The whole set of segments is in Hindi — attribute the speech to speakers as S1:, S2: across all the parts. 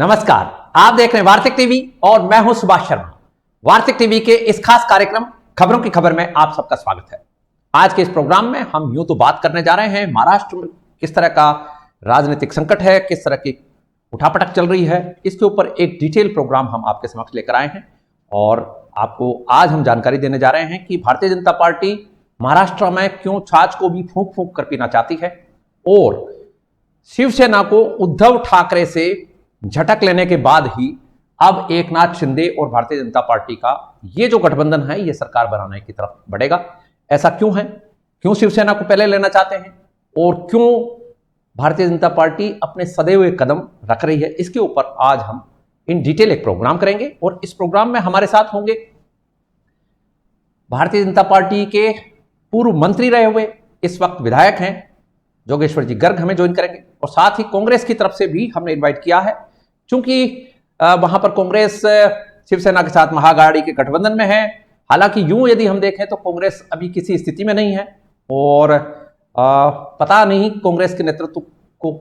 S1: नमस्कार, आप देख रहे हैं वार्तिक टीवी और मैं हूं सुभाष शर्मा। वार्तिक टीवी के इस खास कार्यक्रम खबरों की खबर में आप सबका स्वागत है। आज के इस प्रोग्राम में हम यूं तो बात करने जा रहे हैं महाराष्ट्र में किस तरह का राजनीतिक संकट है, किस तरह की उठापटक चल रही है, इसके ऊपर एक डिटेल प्रोग्राम हम आपके समक्ष लेकर आए हैं। और आपको आज हम जानकारी देने जा रहे हैं कि भारतीय जनता पार्टी महाराष्ट्र में क्यों छाछ को भी फूंक फूंक कर पीना चाहती है और शिवसेना को उद्धव ठाकरे से झटक लेने के बाद ही अब एकनाथ शिंदे और भारतीय जनता पार्टी का ये जो गठबंधन है ये सरकार बनाने की तरफ बढ़ेगा। ऐसा क्यों है, क्यों शिवसेना को पहले लेना चाहते हैं और क्यों भारतीय जनता पार्टी अपने सदे हुए कदम रख रही है, इसके ऊपर आज हम इन डिटेल एक प्रोग्राम करेंगे। और इस प्रोग्राम में हमारे साथ होंगे भारतीय जनता पार्टी के पूर्व मंत्री रहे हुए इस वक्त विधायक हैं जोगेश्वर जी गर्ग हमें ज्वाइन करेंगे, और साथ ही कांग्रेस की तरफ से भी हमने इनवाइट किया है क्योंकि वहां पर कांग्रेस शिवसेना के साथ महाअघाड़ी के गठबंधन में है। हालांकि यूं यदि हम देखें तो कांग्रेस अभी किसी स्थिति में नहीं है और पता नहीं कांग्रेस के नेतृत्व को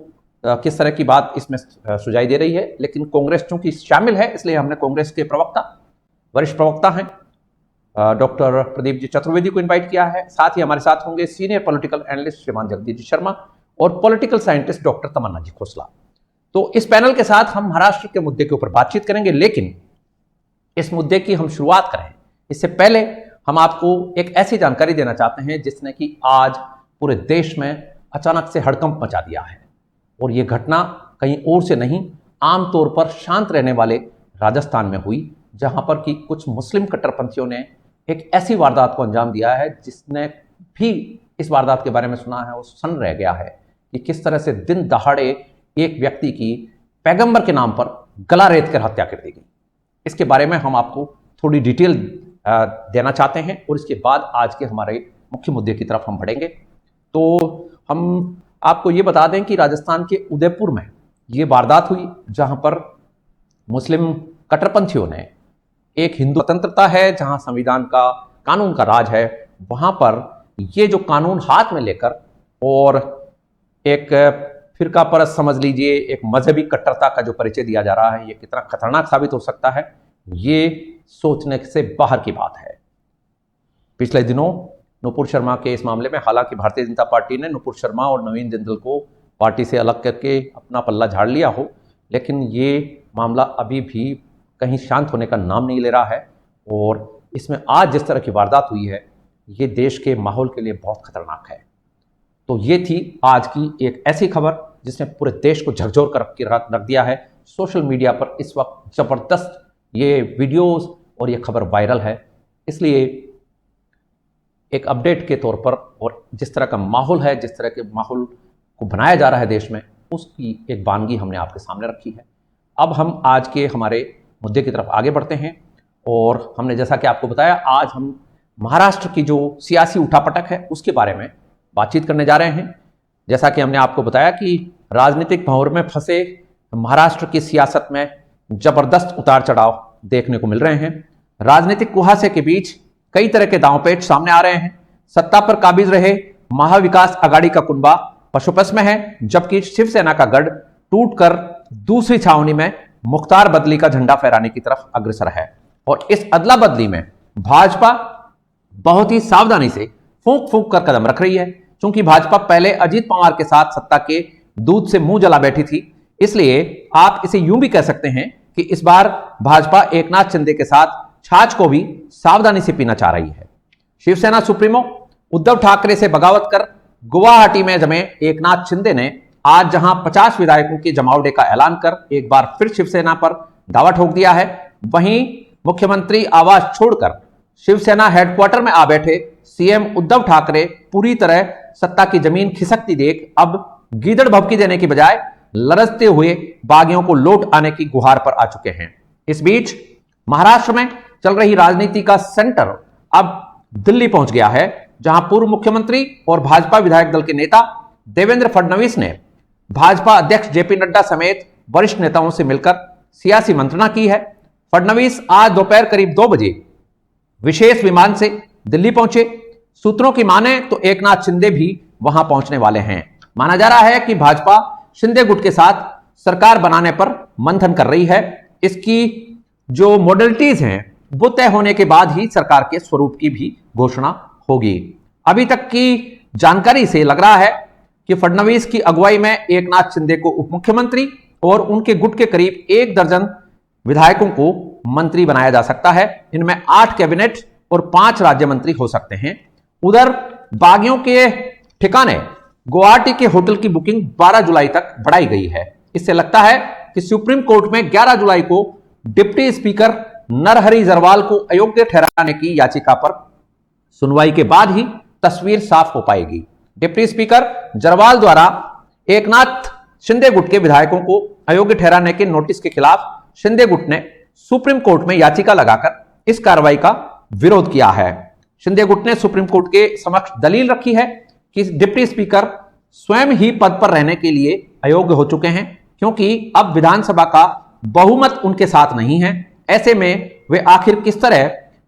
S1: किस तरह की बात इसमें सुझाई दे रही है, लेकिन कांग्रेस चूंकि शामिल है इसलिए हमने कांग्रेस के प्रवक्ता, वरिष्ठ प्रवक्ता हैं डॉक्टर प्रदीप जी चतुर्वेदी को इनवाइट किया है। साथ ही हमारे साथ होंगे सीनियर पॉलिटिकल एनालिस्ट श्रीमान जगदीश जी शर्मा और पॉलिटिकल साइंटिस्ट डॉक्टर तमन्ना जी खोसला। तो इस पैनल के साथ हम महाराष्ट्र के मुद्दे के ऊपर बातचीत करेंगे, लेकिन इस मुद्दे की हम शुरुआत करें इससे पहले हम आपको एक ऐसी जानकारी देना चाहते हैं जिसने कि आज पूरे देश में अचानक से हड़कंप मचा दिया है। और यह घटना कहीं और से नहीं, आमतौर पर शांत रहने वाले राजस्थान में हुई, जहां पर कि कुछ मुस्लिम कट्टरपंथियों ने एक ऐसी वारदात को अंजाम दिया है जिसने भी इस वारदात के बारे में सुना है वो सन्न रह गया है कि किस तरह से दिन दहाड़े एक व्यक्ति की पैगंबर के नाम पर गला रेत कर हत्या कर दी गई। इसके बारे में हम आपको थोड़ी डिटेल देना चाहते हैं और इसके बाद आज के हमारे मुख्य मुद्दे की तरफ हम बढ़ेंगे। तो हम आपको ये बता दें कि राजस्थान के उदयपुर में ये वारदात हुई जहां पर मुस्लिम कट्टरपंथियों ने एक हिंदू स्वतंत्रता है, जहां संविधान का कानून का राज है, वहां पर ये जो कानून हाथ में लेकर और एक फिरका परस्त समझ लीजिए, एक मजहबी कट्टरता का जो परिचय दिया जा रहा है, ये कितना खतरनाक साबित हो सकता है ये सोचने से बाहर की बात है। पिछले दिनों नुपुर शर्मा के इस मामले में हालांकि भारतीय जनता पार्टी ने नुपुर शर्मा और नवीन जिंदल को पार्टी से अलग करके अपना पल्ला झाड़ लिया हो, लेकिन ये मामला अभी भी कहीं शांत होने का नाम नहीं ले रहा है। और इसमें आज जिस तरह की वारदात हुई है ये देश के माहौल के लिए बहुत खतरनाक है। तो ये थी आज की एक ऐसी खबर जिसने पूरे देश को झकझोर कर रख दिया है। सोशल मीडिया पर इस वक्त जबरदस्त ये वीडियोस और ये खबर वायरल है, इसलिए एक अपडेट के तौर पर और जिस तरह का माहौल है, जिस तरह के माहौल को बनाया जा रहा है देश में, उसकी एक वानगी हमने आपके सामने रखी है। अब हम आज के हमारे मुद्दे की तरफ आगे बढ़ते हैं और हमने जैसा कि आपको बताया आज हम महाराष्ट्र की जो सियासी उठापटक है उसके बारे में बातचीत करने जा रहे हैं। जैसा कि हमने आपको बताया कि राजनीतिक भंवर में फंसे महाराष्ट्र की सियासत में जबरदस्त उतार चढ़ाव देखने को मिल रहे हैं। राजनीतिक कुहासे के बीच कई तरह के दांवपेच सामने आ रहे हैं। सत्ता पर काबिज रहे महाविकास आघाड़ी का कुनबा पशुपस में है, जबकि शिवसेना का गढ़ टूटकर दूसरी छावनी में मुख्तार बदली का झंडा फहराने की तरफ अग्रसर है। और इस अदला बदली में भाजपा बहुत ही सावधानी से फूंक फूंक कर कदम रख रही है, क्योंकि भाजपा पहले अजीत पवार के साथ सत्ता के दूध से मुंह जला बैठी थी। इसलिए आप इसे यूं भी कह सकते हैं कि इस बार भाजपा एकनाथ शिंदे के साथ छाछ को भी सावधानी से पीना चाह रही है। शिवसेना सुप्रीमो उद्धव ठाकरे से बगावत कर गुवाहाटी में जमे एकनाथ शिंदे ने आज जहां 50 विधायकों के जमावड़े का ऐलान कर एक बार फिर शिवसेना पर दावा ठोक दिया है, वहीं मुख्यमंत्री आवास छोड़कर शिवसेना हेडक्वार्टर में आ बैठे सीएम उद्धव ठाकरे पूरी तरह सत्ता की जमीन खिसकती देख अब गीदड़ भभकी देने की बजाय लरजते हुए बागियों को लौट आने की गुहार पर आ चुके हैं। इस बीच महाराष्ट्र में चल रही राजनीति का सेंटर अब दिल्ली पहुंच गया है, जहां पूर्व मुख्यमंत्री और भाजपा विधायक दल के नेता देवेंद्र फडणवीस ने भाजपा अध्यक्ष जेपी नड्डा समेत वरिष्ठ नेताओं से मिलकर सियासी मंत्रणा की है। फडणवीस आज दोपहर करीब 2 बजे विशेष विमान से दिल्ली पहुंचे। सूत्रों की माने तो एकनाथ शिंदे भी वहां पहुंचने वाले हैं। माना जा रहा है कि भाजपा शिंदे गुट के साथ सरकार बनाने पर मंथन कर रही है। इसकी जो मॉडलिटीज हैं वो तय होने के बाद ही सरकार के स्वरूप की भी घोषणा होगी। अभी तक की जानकारी से लग रहा है कि फडणवीस की अगुवाई में एकनाथ शिंदे को उप मुख्यमंत्री और उनके गुट के करीब 1 दर्जन विधायकों को मंत्री बनाया जा सकता है। इनमें 8 कैबिनेट और 5 राज्य मंत्री हो सकते हैं। उधर बागियों के ठिकाने गुवाहाटी के होटल की बुकिंग 12 जुलाई तक बढ़ाई गई है। इससे लगता है कि सुप्रीम कोर्ट में 11 जुलाई को डिप्टी स्पीकर नरहरि झरवाल को अयोग्य ठहराने की याचिका पर सुनवाई के बाद ही तस्वीर साफ हो पाएगी। डिप्टी स्पीकर झरवाल द्वारा एकनाथ शिंदे गुट के विधायकों को अयोग्य ठहराने के नोटिस के खिलाफ शिंदे गुट ने सुप्रीम कोर्ट में याचिका लगाकर इस कार्रवाई का विरोध किया है। शिंदे गुट ने सुप्रीम कोर्ट के समक्ष दलील रखी है कि डिप्टी स्पीकर स्वयं ही पद पर रहने के लिए अयोग्य हो चुके हैं, क्योंकि अब विधानसभा का बहुमत उनके साथ नहीं है। ऐसे में वे आखिर किस तरह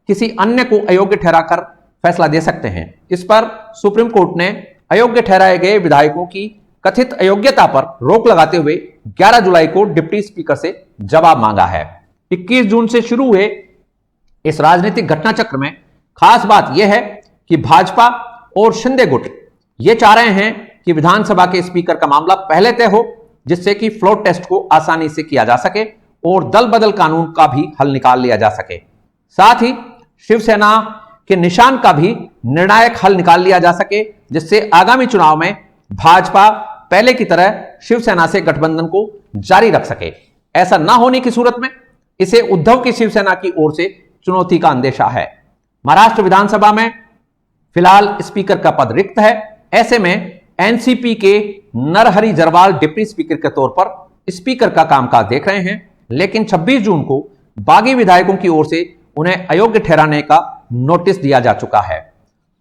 S1: किसी अन्य को अयोग्य ठहराकर फैसला दे सकते हैं। इस पर सुप्रीम कोर्ट ने अयोग्य ठहराए गए विधायकों की कथित अयोग्यता पर रोक लगाते हुए 11 जुलाई को डिप्टी स्पीकर से जवाब मांगा है। 21 जून से शुरू हुए इस राजनीतिक घटनाचक्र में खास बात यह है कि भाजपा और शिंदे गुट ये चाह रहे हैं कि विधानसभा के स्पीकर का मामला पहले तय हो, जिससे कि फ्लोर टेस्ट को आसानी से किया जा सके और दल बदल कानून का भी हल निकाल लिया जा सके। साथ ही शिवसेना के निशान का भी निर्णायक हल निकाल लिया जा सके, जिससे आगामी चुनाव में भाजपा पहले की तरह शिवसेना से गठबंधन को जारी रख सके। ऐसा ना होने की सूरत में इसे उद्धव की शिवसेना की ओर से चुनौती का अंदेशा है। महाराष्ट्र विधानसभा में फिलहाल स्पीकर का पद रिक्त है। ऐसे में एनसीपी के नरहरि झरवाल डिप्टी स्पीकर के तौर पर स्पीकर का कामकाज देख रहे हैं, लेकिन 26 जून को बागी विधायकों की ओर से उन्हें अयोग्य ठहराने का नोटिस दिया जा चुका है।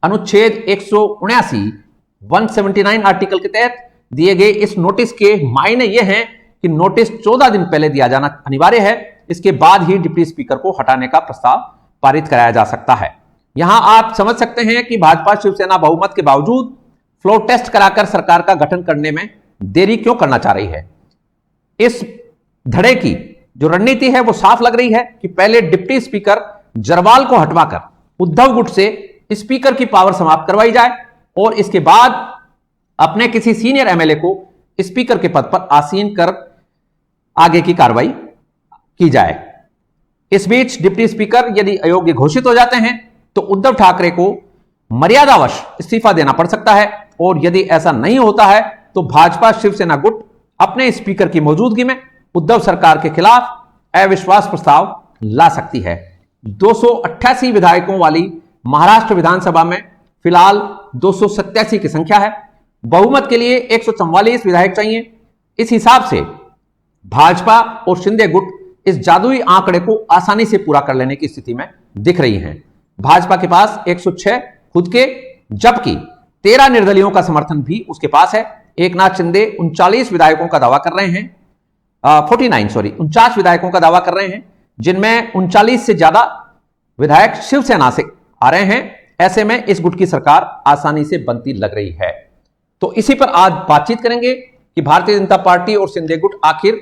S1: अनुच्छेद 179 आर्टिकल के तहत दिए गए इस नोटिस के मायने यह हैं कि नोटिस 14 दिन पहले दिया जाना अनिवार्य है। इसके बाद ही डिप्टी स्पीकर को हटाने का प्रस्ताव पारित कराया जा सकता है। यहां आप समझ सकते हैं कि भाजपा शिवसेना बहुमत के बावजूद फ्लोर टेस्ट कराकर सरकार का गठन करने में देरी क्यों करना चाह रही है। इस धड़े की जो रणनीति है वो साफ लग रही है कि पहले डिप्टी स्पीकर झरवाल को हटवाकर उद्धव गुट से स्पीकर की पावर समाप्त करवाई जाए और इसके बाद अपने किसी सीनियर एमएलए को स्पीकर के पद पर आसीन कर आगे की कार्रवाई की जाए। इस बीच डिप्टी स्पीकर यदि अयोग्य घोषित हो जाते हैं तो उद्धव ठाकरे को मर्यादावश इस्तीफा देना पड़ सकता है, और यदि ऐसा नहीं होता है तो भाजपा शिवसेना गुट अपने स्पीकर की मौजूदगी में उद्धव सरकार के खिलाफ अविश्वास प्रस्ताव ला सकती है। 288 विधायकों वाली महाराष्ट्र विधानसभा में फिलहाल 287 की संख्या है। बहुमत के लिए 144 विधायक चाहिए। इस हिसाब से भाजपा और शिंदे गुट इस जादुई आंकड़े को आसानी से पूरा कर लेने की स्थिति में दिख रही हैं। भाजपा के पास 106 खुद के, जबकि 13 निर्दलियों का समर्थन भी उसके पास है। एकनाथ शिंदे 39 विधायकों का दावा कर रहे हैं, 49 विधायकों का दावा कर रहे हैं, जिनमें 39 से ज्यादा विधायक शिवसेना से आ रहे हैं। ऐसे में इस गुट की सरकार आसानी से बनती लग रही है। तो इसी पर आज बातचीत करेंगे कि भारतीय जनता पार्टी और शिंदे गुट आखिर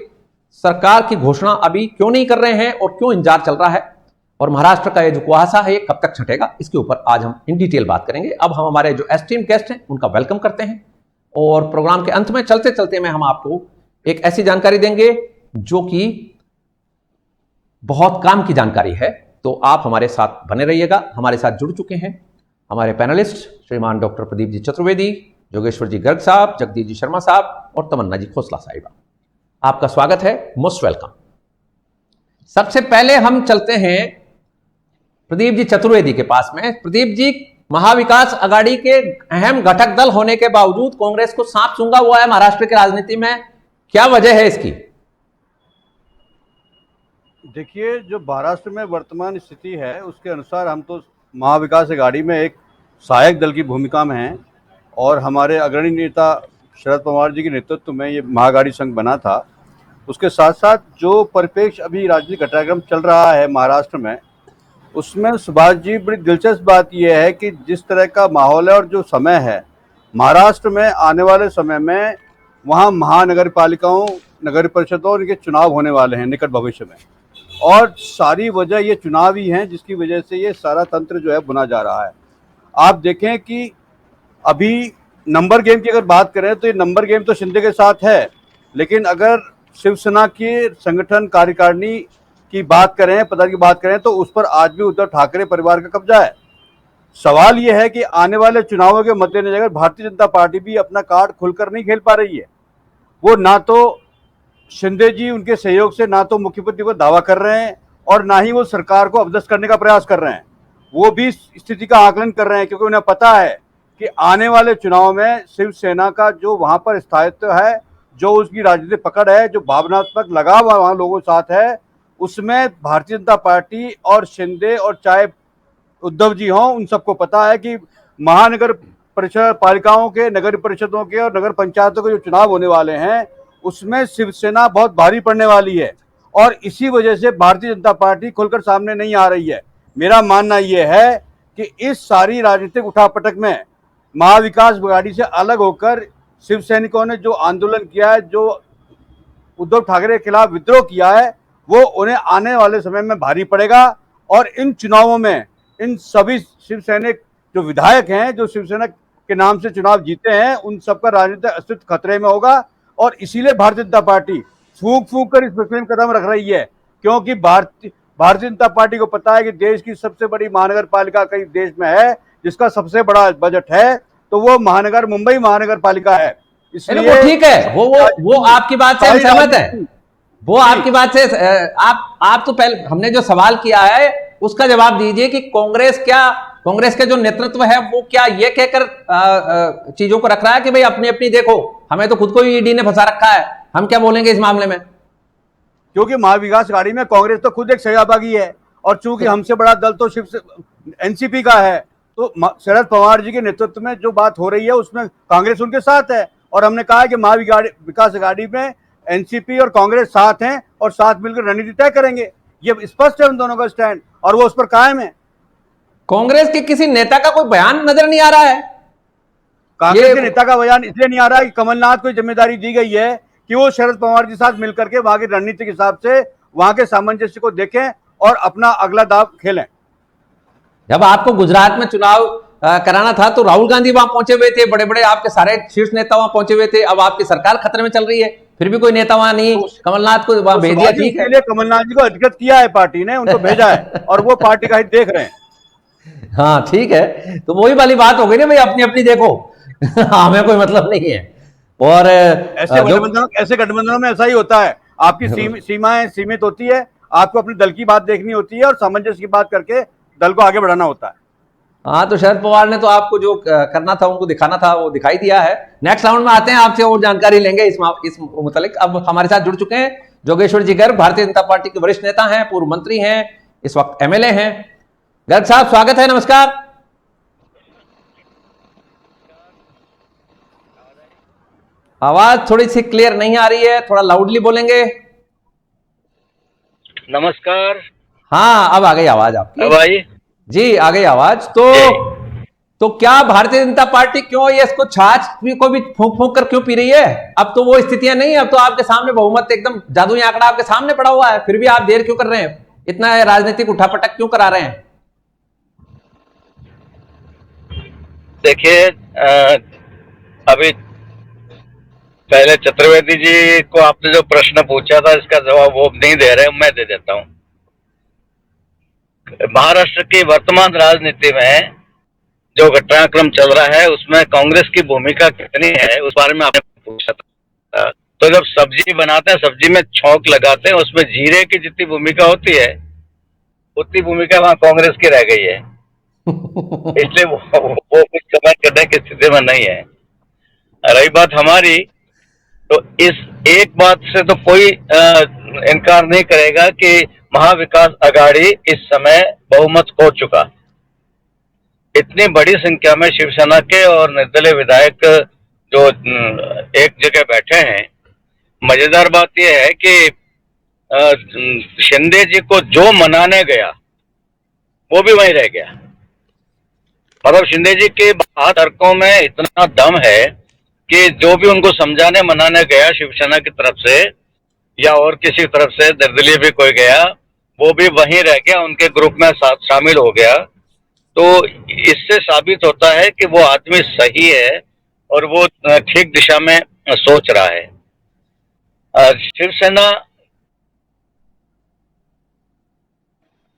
S1: सरकार की घोषणा अभी क्यों नहीं कर रहे हैं और क्यों इंतजार चल रहा है, और महाराष्ट्र का ये जो कुहासा है ये कब तक छटेगा, इसके ऊपर आज हम इन डिटेल बात करेंगे। अब हम हमारे जो एस्टीम्ड गेस्ट हैं उनका वेलकम करते हैं, और प्रोग्राम के अंत में चलते चलते में हम आपको एक ऐसी जानकारी देंगे जो कि बहुत काम की जानकारी है। तो आप हमारे साथ बने रहिएगा। हमारे साथ जुड़ चुके हैं हमारे पैनलिस्ट श्रीमान डॉक्टर प्रदीप जी चतुर्वेदी, जोगेश्वर जी गर्ग साहब, जगदीश जी शर्मा साहब और तमन्ना जी खोसला साहिबा। आपका स्वागत है, मोस्ट वेलकम। सबसे पहले हम चलते हैं प्रदीप जी चतुर्वेदी के पास में। प्रदीप जी, महाविकास अघाड़ी के अहम घटक दल होने के बावजूद कांग्रेस को सांप सूंघा हुआ है महाराष्ट्र की राजनीति में, क्या वजह है इसकी?
S2: देखिए, जो महाराष्ट्र में वर्तमान स्थिति है उसके अनुसार हम तो महाविकास अघाड़ी में एक सहायक दल की भूमिका में हैं, और हमारे अग्रणी नेता शरद पवार जी के नेतृत्व में ये महाअघाड़ी संघ बना था। उसके साथ साथ जो परिप्रेक्ष्य अभी राजनीतिक घटनाक्रम चल रहा है महाराष्ट्र में, उसमें सुभाष जी बड़ी दिलचस्प बात यह है कि जिस तरह का माहौल है और जो समय है महाराष्ट्र में, आने वाले समय में वहाँ महानगर पालिकाओं, नगर परिषदों के चुनाव होने वाले हैं निकट भविष्य में, और सारी वजह ये चुनाव ही हैं जिसकी वजह से ये सारा तंत्र जो है बुना जा रहा है। आप देखें कि अभी नंबर गेम की अगर बात करें तो ये नंबर गेम तो शिंदे के साथ है, लेकिन अगर शिवसेना की संगठन कार्यकारिणी की बात करें, पद की बात करें, तो उस पर आज भी उद्धव ठाकरे परिवार का कब्जा है। सवाल यह है कि आने वाले चुनावों के मद्देनजर भारतीय जनता पार्टी भी अपना कार्ड खुलकर नहीं खेल पा रही है। वो ना तो शिंदे जी उनके सहयोग से ना तो मुख्यमंत्री पर दावा कर रहे हैं और ना ही वो सरकार को अपदस्थ करने का प्रयास कर रहे हैं। वो भी स्थिति का आकलन कर रहे हैं, क्योंकि उन्हें पता है कि आने वाले चुनाव में शिवसेना का जो वहां पर स्थायित्व है, जो उसकी राजनीतिक पकड़ है, जो भावनात्मक लगाव वहां लोगों के साथ है, उसमें भारतीय जनता पार्टी और शिंदे और चाहे उद्धव जी हों, उन सबको पता है कि महानगर परिषद पालिकाओं के, नगर परिषदों के और नगर पंचायतों के जो चुनाव होने वाले हैं उसमें शिवसेना बहुत भारी पड़ने वाली है, और इसी वजह से भारतीय जनता पार्टी खुलकर सामने नहीं आ रही है। मेरा मानना यह है कि इस सारी राजनीतिक उठापटक में महाविकास अघाड़ी से अलग होकर शिव सैनिकों ने जो आंदोलन किया है, जो उद्धव ठाकरे के खिलाफ विद्रोह किया है, वो उन्हें आने वाले समय में भारी पड़ेगा। और इन चुनावों में इन सभी शिव सैनिक जो विधायक हैं, जो शिवसेना के नाम से चुनाव जीते हैं, उन सबका राजनीतिक अस्तित्व खतरे में होगा। और इसीलिए भारतीय जनता पार्टी फूंक फूंक कर इस प्रक्रिया में कदम रख रही है, क्योंकि भारतीय जनता पार्टी को पता है कि देश की सबसे बड़ी महानगर पालिका कई देश में है जिसका सबसे बड़ा बजट है, तो वो महानगर मुंबई महानगर पालिका है।
S1: इसलिए वो ठीक है, वो आपकी बात से हम सहमत है। वो आपकी बात से आप तो पहले हमने जो सवाल किया है उसका जवाब दीजिए कि कांग्रेस के जो नेतृत्व है वो क्या ये कहकर चीजों को रख रहा है कि भाई अपनी अपनी देखो, हमें तो खुद को ही ईडी ने फंसा रखा है, हम क्या बोलेंगे इस मामले में?
S2: क्योंकि महाविकास अघाड़ी में कांग्रेस तो खुद एक सहभागी है, और चूंकि हमसे बड़ा दल तो एनसीपी का है, तो शरद पवार जी के नेतृत्व में जो बात हो रही है उसमें कांग्रेस उनके साथ है। और हमने कहा है कि महाविकास अघाड़ी में एनसीपी और कांग्रेस साथ हैं और साथ मिलकर रणनीति तय करेंगे। ये स्पष्ट है उन दोनों का स्टैंड, और वो उस पर कायम है।
S1: कांग्रेस के किसी नेता का कोई बयान नजर नहीं आ रहा है।
S2: कांग्रेस के नेता का बयान इसलिए नहीं आ रहा है कि कमलनाथ को जिम्मेदारी दी गई है कि वो शरद पवार जी के साथ मिलकर के वहां की रणनीति के हिसाब से वहां के सामंजस्य को देखें और अपना अगला दाव खेलें।
S1: जब आपको गुजरात में चुनाव कराना था तो राहुल गांधी वहां पहुंचे हुए थे, बड़े बड़े आपके सारे शीर्ष नेता वहां पहुंचे हुए थे। अब आपकी सरकार खतरे में चल रही है, फिर भी कोई नेता वहां नहीं, कमलनाथ को वहां भेज दिया। ठीक है,
S2: कमलनाथ जी को अधिकृत किया है पार्टी ने, उनको भेजा है और वो पार्टी का हित देख रहे हैं।
S1: हाँ ठीक है, तो वही वाली बात हो गई ना भाई, अपनी अपनी देखो हमें कोई मतलब नहीं है। और
S2: ऐसे गठबंधनों में ऐसा ही होता है, आपकी सीमाएं सीमित होती है, आपको अपने दल की बात देखनी होती है और सामंजस्य की बात करके दल को आगे बढ़ाना होता है।
S1: हाँ, तो शरद पवार ने तो आपको जो करना था, उनको दिखाना था, वो दिखाई दिया है। नेक्स्ट राउंड में आते हैं, आपसे और जानकारी लेंगे इस मुतालिक। अब हमारे साथ जुड़ चुके हैं जोगेश्वर जी गर्ग, भारतीय जनता पार्टी के वरिष्ठ नेता हैं, पूर्व मंत्री हैं, इस वक्त एमएलए हैं। गर्ग साहब स्वागत है, नमस्कार। आवाज थोड़ी सी क्लियर नहीं आ रही है, थोड़ा लाउडली बोलेंगे।
S3: नमस्कार।
S1: हाँ, अब आ गई आवाज आपकी।
S3: भाई
S1: जी आ गई आवाज। तो क्या भारतीय जनता पार्टी क्यों ये इसको छाछ को भी फूंक फूंक कर क्यों पी रही है? अब तो वो स्थितियां नहीं है, अब तो आपके सामने बहुमत एकदम जादुई आंकड़ा आपके सामने पड़ा हुआ है, फिर भी आप देर क्यों कर रहे हैं? इतना राजनीतिक उठापटक क्यों करा रहे हैं?
S3: देखिए, अभी पहले चतुर्वेदी जी को आपने जो प्रश्न पूछा था इसका जवाब वो नहीं दे रहे, मैं दे देता हूं। महाराष्ट्र की वर्तमान राजनीति में जो घटनाक्रम चल रहा है उसमें कांग्रेस की भूमिका कितनी है उस बारे में आपने पूछा था। तो जब सब्जी बनाते हैं, सब्जी में छौंक लगाते हैं, उसमें जीरे की जितनी भूमिका होती है उतनी भूमिका वहां कांग्रेस की रह गई है। इसलिए वो कुछ समझ करने की स्थिति में नहीं है। रही बात हमारी, तो इस एक बात से तो कोई इनकार नहीं करेगा कि महाविकास अघाड़ी इस समय बहुमत खो चुका। इतनी बड़ी संख्या में शिवसेना के और निर्दलीय विधायक जो एक जगह बैठे हैं, मजेदार बात यह है कि शिंदे जी को जो मनाने गया वो भी वहीं रह गया। मतलब शिंदे जी के तर्कों में इतना दम है कि जो भी उनको समझाने मनाने गया शिवसेना की तरफ से या और किसी तरफ से, निर्दलीय भी कोई गया, वो भी वहीं रह गया, उनके ग्रुप में शामिल हो गया। तो इससे साबित होता है कि वो आदमी सही है और वो ठीक दिशा में सोच रहा है। शिवसेना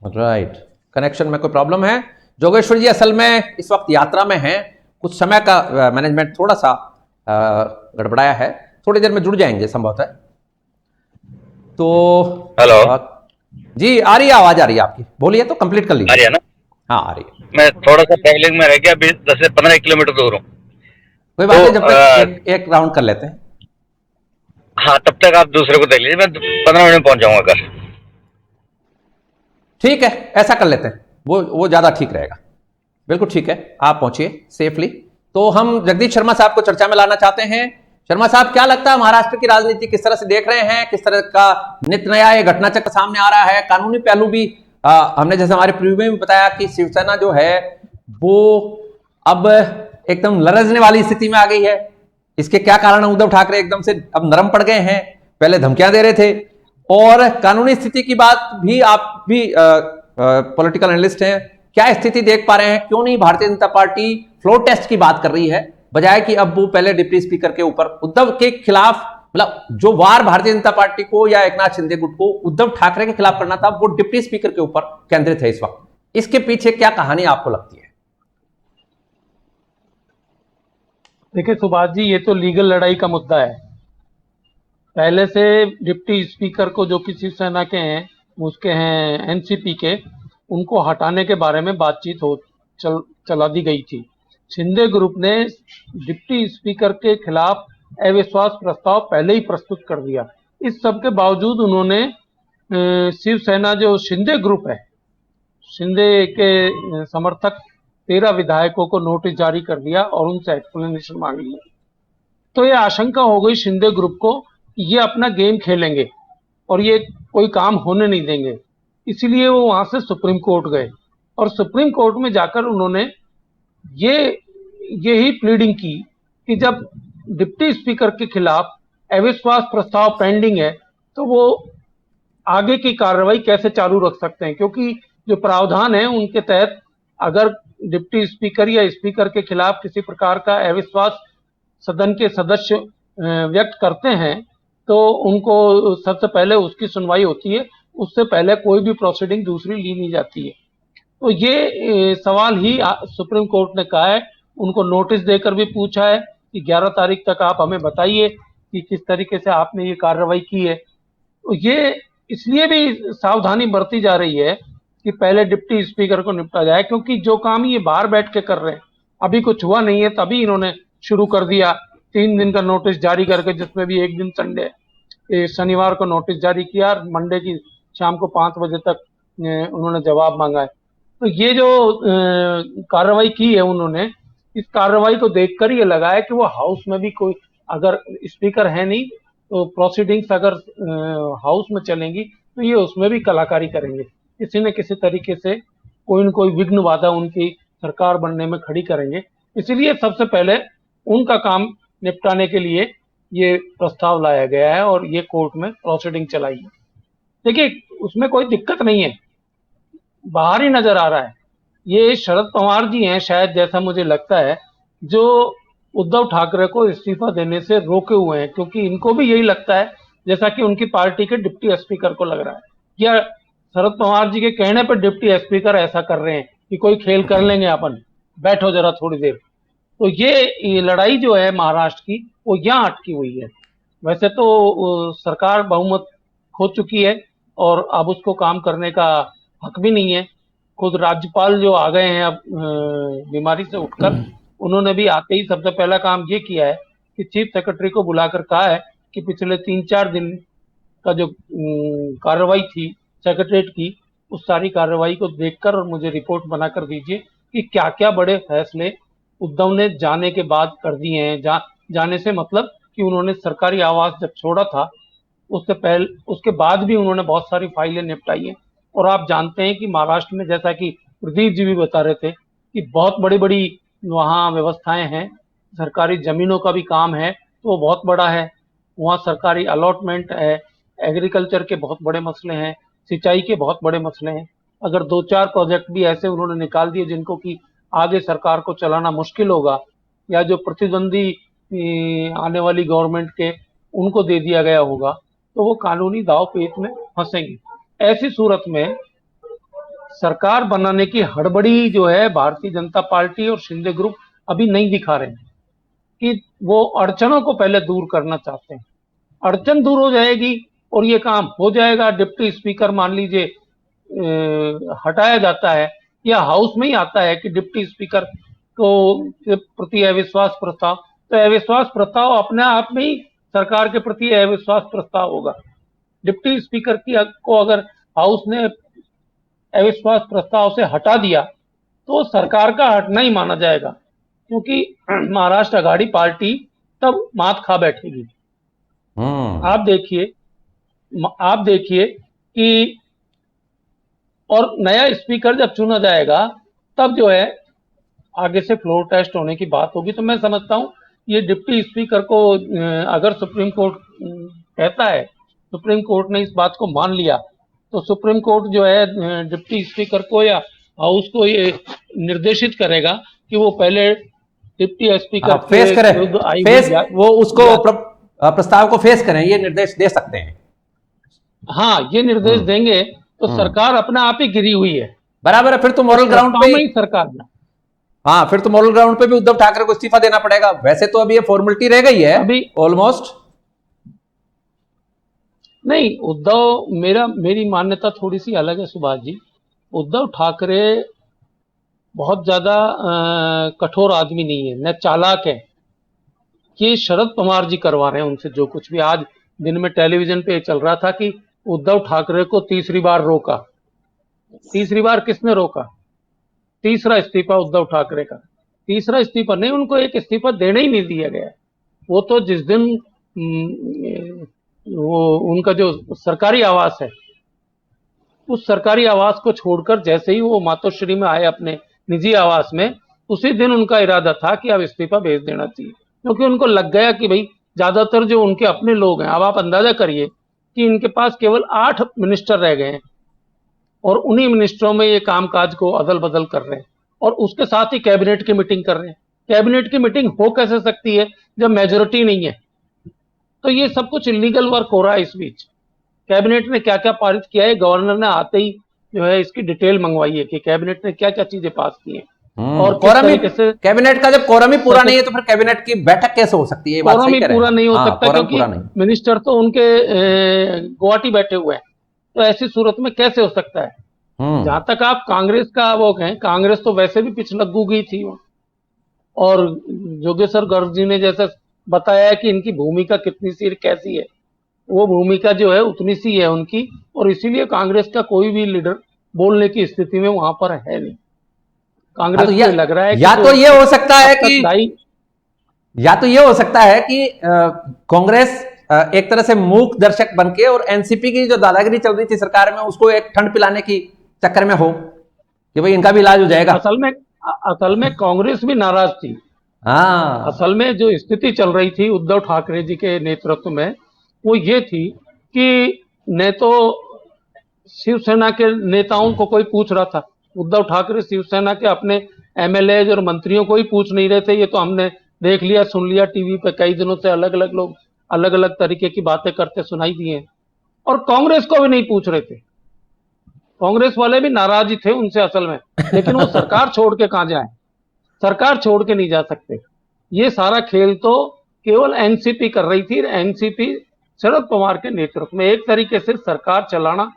S1: राइट, कनेक्शन में कोई प्रॉब्लम है। जोगेश्वर जी असल में इस वक्त यात्रा में हैं, कुछ समय का मैनेजमेंट थोड़ा सा गड़बड़ाया है, थोड़ी देर में जुड़ जाएंगे संभवतः। तो
S3: हेलो
S1: जी आ रही है, आवाज आ रही है आपकी, बोलिए तो कंप्लीट कर
S3: आ रही
S1: लीजिए।
S3: है ना?
S1: हाँ आ रही है।
S3: मैं थोड़ा सा ट्रैवलिंग में रह गया, अभी 10 से 15 किलोमीटर दूर हूँ।
S1: कोई बात नहीं,
S3: तो
S1: जब तक एक राउंड कर लेते हैं।
S3: हाँ, तब तक आप दूसरे को देख लीजिए, मैं 15 मिनट में पहुंच जाऊंगा घर।
S1: ठीक है, ऐसा कर लेते हैं, वो ज्यादा ठीक रहेगा। बिल्कुल ठीक है, आप पहुंचिए सेफली। तो हम जगदीश शर्मा साहब को चर्चा में लाना चाहते हैं। शर्मा साहब, क्या लगता है महाराष्ट्र की राजनीति किस तरह से देख रहे हैं, किस तरह का नित नया ये घटना चक्र सामने आ रहा है? कानूनी पहलू भी हमने जैसे हमारे प्रीव्यू में भी बताया कि शिवसेना जो है वो अब एकदम लरजने वाली स्थिति में आ गई है। इसके क्या कारण है? उद्धव ठाकरे एकदम से अब नरम पड़ गए हैं, पहले धमकियां दे रहे थे। और कानूनी स्थिति की बात भी, आप भी पॉलिटिकल एनालिस्ट हैं, क्या स्थिति देख पा रहे हैं? क्यों नहीं Bharatiya Janata party floor test की बात कर रही है, बजाय कि अब वो पहले डिप्टी स्पीकर के ऊपर उद्धव के खिलाफ, मतलब जो वार भारतीय जनता पार्टी को या एकनाथ शिंदे गुट को उद्धव ठाकरे के खिलाफ करना था, वो डिप्टी स्पीकर के ऊपर केंद्रित है इस वक्त। इसके पीछे क्या कहानी आपको लगती है?
S4: देखिए सुभाष जी, ये तो लीगल लड़ाई का मुद्दा है। पहले से डिप्टी स्पीकर को, जो कि शिवसेना के हैं, उसके हैं एनसीपी के, उनको हटाने के बारे में बातचीत चला दी गई थी। शिंदे ग्रुप ने डिप्टी स्पीकर के खिलाफ अविश्वास प्रस्ताव पहले ही प्रस्तुत कर दिया। इस सब के बावजूद उन्होंने शिवसेना, जो शिंदे ग्रुप है, शिंदे के समर्थक 13 विधायकों को नोटिस जारी कर दिया और उनसे एक्सप्लेनेशन मांग ली। तो ये आशंका हो गई शिंदे ग्रुप को कि ये अपना गेम खेलेंगे और ये कोई काम होने नहीं देंगे। इसीलिए वो वहां से सुप्रीम कोर्ट गए और सुप्रीम कोर्ट में जाकर उन्होंने यही प्लीडिंग की कि जब डिप्टी स्पीकर के खिलाफ अविश्वास प्रस्ताव पेंडिंग है तो वो आगे की कार्रवाई कैसे चालू रख सकते हैं, क्योंकि जो प्रावधान है उनके तहत अगर डिप्टी स्पीकर या स्पीकर के खिलाफ किसी प्रकार का अविश्वास सदन के सदस्य व्यक्त करते हैं तो उनको सबसे पहले उसकी सुनवाई होती है, उससे पहले कोई भी प्रोसीडिंग दूसरी ली नहीं जाती है। तो ये सवाल ही सुप्रीम कोर्ट ने कहा है, उनको नोटिस देकर भी पूछा है कि 11 तारीख तक आप हमें बताइए कि किस तरीके से आपने ये कार्रवाई की है। तो ये इसलिए भी सावधानी बरती जा रही है कि पहले डिप्टी स्पीकर को निपटा जाए, क्योंकि जो काम ये बाहर बैठ के कर रहे हैं, अभी कुछ हुआ नहीं है, तभी इन्होंने शुरू कर दिया 3 दिन का नोटिस जारी करके, जिसमें भी एक दिन संडे, शनिवार को नोटिस जारी किया, मंडे की शाम को 5 बजे तक उन्होंने जवाब मांगा है। तो ये जो कार्रवाई की है उन्होंने, इस कार्रवाई को देखकर ये लगा है कि वो हाउस में भी कोई, अगर स्पीकर है नहीं तो प्रोसीडिंग्स अगर हाउस में चलेंगी तो ये उसमें भी कलाकारी करेंगे, किसी न किसी तरीके से कोई न कोई विघ्न बाधा उनकी सरकार बनने में खड़ी करेंगे। इसीलिए सबसे पहले उनका काम निपटाने के लिए ये प्रस्ताव लाया गया है और ये कोर्ट में प्रोसीडिंग चलाई है। देखिए उसमें कोई दिक्कत नहीं है, बाहर ही नजर आ रहा है। ये शरद पवार जी हैं शायद, जैसा मुझे लगता है, जो उद्धव ठाकरे को इस्तीफा देने से रोके हुए हैं, क्योंकि इनको भी यही लगता है जैसा कि उनकी पार्टी के डिप्टी स्पीकर को लग रहा है, या शरद पवार जी के कहने पर डिप्टी स्पीकर ऐसा कर रहे हैं कि कोई खेल कर लेंगे अपन, बैठो जरा थोड़ी देर। तो ये लड़ाई जो है महाराष्ट्र की, वो यहाँ अटकी हुई है। वैसे तो सरकार बहुमत खो चुकी है और अब उसको काम करने का हक भी नहीं है। खुद राज्यपाल जो आ गए हैं अब बीमारी से उठकर, उन्होंने भी आते ही सबसे पहला काम ये किया है कि चीफ सेक्रेटरी को बुलाकर कहा है कि पिछले 3-4 दिन का जो कार्रवाई थी सेक्रेटरीट की, उस सारी कार्रवाई को देखकर और मुझे रिपोर्ट बनाकर दीजिए कि क्या क्या बड़े फैसले उद्धव ने जाने के बाद कर दिए हैं। जाने से मतलब कि उन्होंने सरकारी आवास जब छोड़ा था उसके बाद भी उन्होंने बहुत सारी फाइलें निपटाई हैं। और आप जानते हैं कि महाराष्ट्र में, जैसा कि प्रदीप जी भी बता रहे थे, कि बहुत बड़ी बड़ी वहाँ व्यवस्थाएं हैं सरकारी जमीनों का भी काम है तो वो बहुत बड़ा है, वहाँ सरकारी अलॉटमेंट है, एग्रीकल्चर के बहुत बड़े मसले हैं, सिंचाई के बहुत बड़े मसले हैं। अगर 2-4 प्रोजेक्ट भी ऐसे उन्होंने निकाल दिए जिनको कि आगे सरकार को चलाना मुश्किल होगा, या जो प्रतिद्वंदी आने वाली गवर्नमेंट के उनको दे दिया गया होगा, तो वो कानूनी दाव पेच में फंसेंगे। ऐसी सूरत में सरकार बनाने की हड़बड़ी जो है भारतीय जनता पार्टी और शिंदे ग्रुप अभी नहीं दिखा रहे हैं कि वो अड़चनों को पहले दूर करना चाहते हैं। अड़चन दूर हो जाएगी और ये काम हो जाएगा। डिप्टी स्पीकर मान लीजिए हटाया जाता है, या हाउस में ही आता है कि डिप्टी स्पीकर को के प्रति अविश्वास प्रस्ताव, तो अविश्वास प्रस्ताव अपने आप में ही सरकार के प्रति अविश्वास प्रस्ताव होगा। डिप्टी स्पीकर को अगर हाउस ने अविश्वास प्रस्ताव से हटा दिया तो सरकार का हटना ही माना जाएगा, क्योंकि महाराष्ट्र आघाड़ी पार्टी तब मात खा बैठेगी। आप देखिए कि और नया स्पीकर जब चुना जाएगा तब जो है आगे से फ्लोर टेस्ट होने की बात होगी। तो मैं समझता हूँ ये डिप्टी स्पीकर को अगर सुप्रीम कोर्ट कहता है, सुप्रीम कोर्ट ने इस बात को मान लिया, तो सुप्रीम कोर्ट जो है डिप्टी स्पीकर को या हाउस को ये निर्देशित करेगा कि वो पहले डिप्टी स्पीकर
S1: फेस करें, वो उसको प्रस्ताव को फेस करें, ये निर्देश दे सकते हैं।
S4: हाँ, ये निर्देश देंगे तो सरकार अपने आप ही गिरी हुई है।
S1: बराबर है, फिर तो मॉरल ग्राउंड पे ही
S4: सरकार,
S1: हाँ, फिर तो मॉरल ग्राउंड पे भी उद्धव ठाकरे को इस्तीफा देना पड़ेगा। वैसे तो अभी ये फॉर्मेलिटी रह गई है अभी ऑलमोस्ट।
S4: नहीं, मेरी मान्यता थोड़ी सी अलग है सुभाष जी। उद्धव ठाकरे बहुत ज्यादा कठोर आदमी नहीं है, न चालाक है। ये शरद पवार जी करवा रहे हैं उनसे जो कुछ भी। आज दिन में टेलीविजन पे चल रहा था कि उद्धव ठाकरे को तीसरी बार रोका। तीसरी बार किसने रोका? तीसरा इस्तीफा उद्धव ठाकरे का। तीसरा इस्तीफा नहीं, उनको एक इस्तीफा देने ही नहीं दिया गया। वो तो जिस दिन वो उनका जो सरकारी आवास है, उस सरकारी आवास को छोड़कर जैसे ही वो मातोश्री में आए अपने निजी आवास में, उसी दिन उनका इरादा था कि अब इस्तीफा भेज देना चाहिए, क्योंकि उनको लग गया कि भाई ज्यादातर जो उनके अपने लोग हैं, अब आप अंदाजा करिए कि इनके पास केवल 8 मिनिस्टर रह गए हैं और उन्हीं मिनिस्टरों में ये कामकाज को अदल बदल कर रहे हैं, और उसके साथ ही कैबिनेट की मीटिंग कर रहे हैं। कैबिनेट की मीटिंग हो कैसे सकती है जब मेजोरिटी नहीं है? तो ये सब कुछ इलीगल वर्क हो रहा है। इस बीच कैबिनेट ने क्या क्या पारित किया है, गवर्नर ने आते ही जो है इसकी डिटेल मंगवाई है कि कैबिनेट ने क्या क्या चीजें पास की हैं।
S1: और कैबिनेट का जब कोरम ही पूरा नहीं है तो फिर कैबिनेट की बैठक कैसे हो सकती है?
S4: कोरम ही पूरा नहीं हो सकता, क्योंकि मिनिस्टर तो उनके गुवाहाटी बैठे हुए हैं। तो ऐसी सूरत में कैसे हो सकता है? जहां तक आप कांग्रेस का वो कहें, कांग्रेस तो वैसे भी पिछलग्गू गई थी, और योगेश्वर गर्ग जी ने जैसे बताया है कि इनकी भूमिका कितनी सी कैसी है, वो भूमिका जो है उतनी सी है उनकी, और इसीलिए कांग्रेस का कोई भी लीडर बोलने की स्थिति में वहां पर है नहीं। कांग्रेस को लग रहा है
S1: या तो ये हो सकता है कि या तो ये हो सकता है कि कांग्रेस एक तरह से मूक दर्शक बनके और एनसीपी की जो दादागिरी चल रही थी सरकार में, उसको एक ठंड पिलाने की चक्कर में हो कि भाई इनका भी इलाज हो जाएगा।
S4: असल में कांग्रेस भी नाराज थी।
S1: हाँ,
S4: असल में जो स्थिति चल रही थी उद्धव ठाकरे जी के नेतृत्व में, वो ये थी कि न तो शिवसेना के नेताओं को कोई पूछ रहा था। उद्धव ठाकरे शिवसेना के अपने एमएलए और मंत्रियों को ही पूछ नहीं रहे थे। ये तो हमने देख लिया, सुन लिया टीवी पे, कई दिनों से अलग अलग लोग अलग अलग तरीके की बातें करते सुनाई दी हैं। और कांग्रेस को भी नहीं पूछ रहे थे। कांग्रेस वाले भी नाराज ही थे उनसे असल में, लेकिन वो सरकार छोड़ के कहां जाए? सरकार छोड़ के नहीं जा सकते। ये सारा खेल तो केवल एनसीपी कर रही थी। एनसीपी शरद पवार के नेतृत्व में एक तरीके से सरकार चलाना,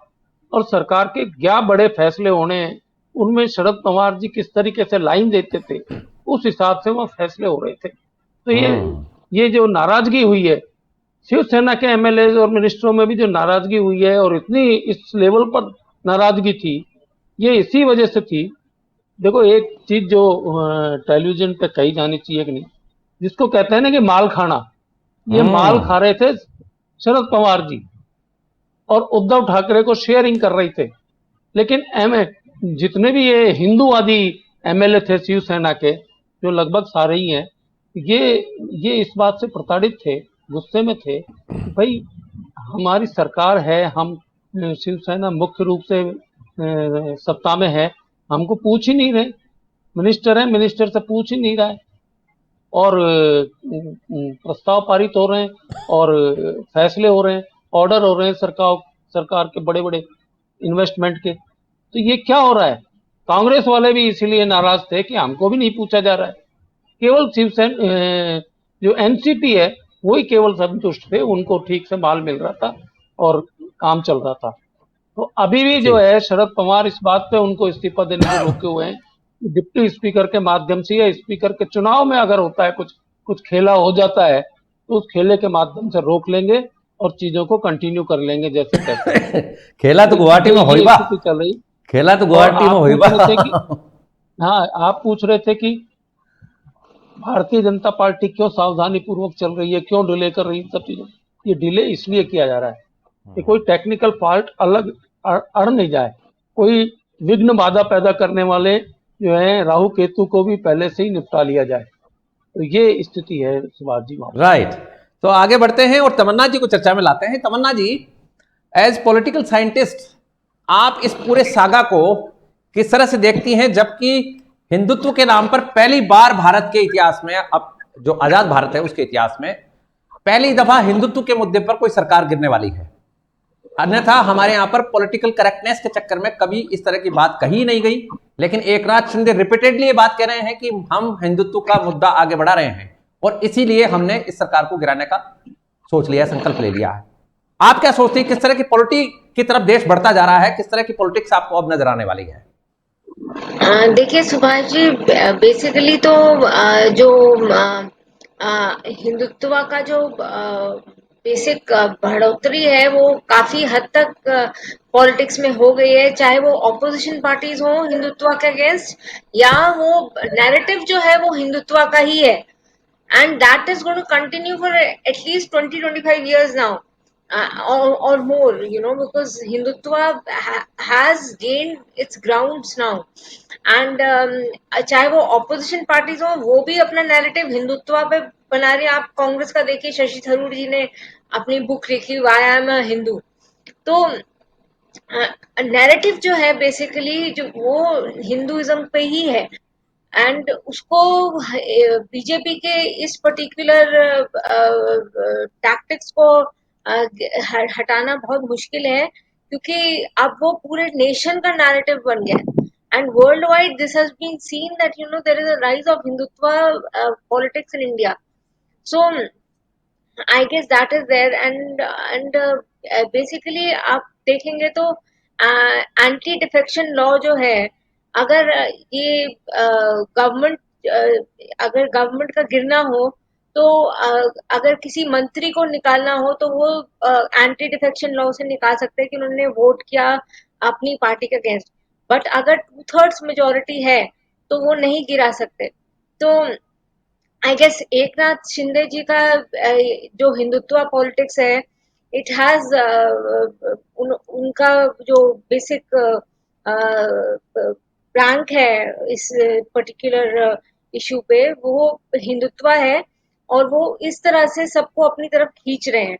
S4: और सरकार के क्या बड़े फैसले होने हैं उनमें शरद पवार जी किस तरीके से लाइन देते थे, उस हिसाब से वो फैसले हो रहे थे। तो ये जो नाराजगी हुई है शिवसेना के एमएलए और मिनिस्टरों में भी जो नाराजगी हुई है, और इतनी इस लेवल पर नाराजगी थी, ये इसी वजह से थी। देखो, एक चीज जो टेलीविजन पे कही जानी चाहिए कि नहीं, जिसको कहते हैं ना कि माल खाना, ये माल खा रहे थे शरद पवार जी और उद्धव ठाकरे को शेयरिंग कर रहे थे। लेकिन जितने भी ये हिंदूवादी एमएलए थे शिवसेना के, जो लगभग सारे ही हैं, ये ये इस बात से प्रताड़ित थे, गुस्से में थे कि भाई हमारी सरकार है, हम शिवसेना मुख्य रूप से सत्ता में है, हमको पूछ ही नहीं रहे, मिनिस्टर है, मिनिस्टर से पूछ ही नहीं रहा है, और प्रस्ताव पारित हो रहे हैं और फैसले हो रहे हैं, ऑर्डर हो रहे हैं सरकार के बड़े बड़े इन्वेस्टमेंट के। तो ये क्या हो रहा है? कांग्रेस वाले भी इसीलिए नाराज थे कि हमको भी नहीं पूछा जा रहा है। केवल शिवसेना जो एनसीपी है वही केवल संतुष्ट थे, उनको ठीक से माल मिल रहा था और काम चल रहा था। तो अभी भी जो है शरद पवार इस बात पे उनको इस्तीफा देने से रोके हुए हैं, डिप्टी स्पीकर के माध्यम से या स्पीकर के चुनाव में अगर होता है कुछ खेला हो जाता है तो उस खेले के माध्यम से रोक लेंगे और चीजों को कंटिन्यू कर लेंगे जैसे तैसे।
S1: खेला तो गुवाहाटी में होइबा,
S4: चल रही,
S1: खेला तो गुवाहाटी में होइबा।
S4: हाँ, आप पूछ रहे थे कि भारतीय जनता पार्टी क्यों सावधानी पूर्वक चल रही है, क्यों डिले कर रही है सब चीजों। ये डिले इसलिए किया जा रहा है कि कोई टेक्निकल फॉल्ट अलग अड़ नहीं जाए, कोई विघ्न बाधा पैदा करने वाले जो है राहु केतु को भी पहले से ही निपटा लिया जाए। तो ये स्थिति है सुभाष जी।
S1: राइट, तो आगे बढ़ते हैं और तमन्ना जी को चर्चा में लाते हैं। तमन्ना जी, एज पॉलिटिकल साइंटिस्ट आप इस पूरे सागा को किस तरह से देखती हैं, जबकि हिंदुत्व के नाम पर पहली बार भारत के इतिहास में, अब जो आजाद भारत है उसके इतिहास में पहली दफा हिंदुत्व के मुद्दे पर कोई सरकार गिरने वाली है। अन्यथा हमारे यहां पर पॉलिटिकल करेक्टनेस के चक्कर में कभी इस तरह की बात कही नहीं गई, लेकिन एकनाथ शिंदे रिपीटेडली ये बात कह रहे हैं कि हम हिंदुत्व का मुद्दा आगे बढ़ा रहे हैं और इसीलिए हमने इस सरकार को गिराने का सोच लिया, संकल्प ले लिया है। आप क्या सोचते हैं, किस तरह की पॉलिटिक्स की तरफ देश बढ़ता जा रहा है, किस तरह की पॉलिटिक्स आपको अब नजर आने वाली है?
S5: देखिए सुभाष जी, बेसिकली तो जो हिंदुत्व का जो बेसिक बढ़ोतरी है वो काफी हद तक पॉलिटिक्स में हो गई है, चाहे वो ऑपोजिशन पार्टीज हो हिंदुत्व के अगेंस्ट, या वो नैरेटिव जो है वो हिंदुत्व का ही है, and that is going to continue for at least 20-25 years now, or more, you know, because Hindutva has gained its grounds now, and चाहे वो opposition parties हो वो भी अपना narrative हिंदुत्व पे बना रहे हैं। आप कांग्रेस का देखिए, शशि थरूर जी ने अपनी बुक लिखी why I am a Hindu. तो नैरेटिव जो है बेसिकली जो वो हिंदुइज्म पे ही है, एंड उसको बीजेपी के इस पर्टिकुलर टैक्टिक्स को हटाना बहुत मुश्किल है, क्योंकि अब वो पूरे नेशन का नैरेटिव बन गया, and world wide this has been seen that you know there is a rise of Hindutva politics in India. So I guess that is there, and basically आप देखेंगे तो एंटी डिफेक्शन लॉ जो है, अगर ये गवर्नमेंट अगर गवर्नमेंट का गिरना हो तो अगर किसी मंत्री को निकालना हो तो वो एंटी डिफेक्शन लॉ से निकाल सकते हैं कि उन्होंने वोट किया अपनी पार्टी के अगेंस्ट, बट अगर 2/3 मेजोरिटी है तो वो नहीं गिरा सकते। तो आई गेस एकनाथ शिंदे जी का जो हिंदुत्व पॉलिटिक्स है, इट हैज उनका जो बेसिक रैंक है इस पर्टिकुलर इशू पे वो हिंदुत्व है, और वो इस तरह से सबको अपनी तरफ खींच रहे हैं।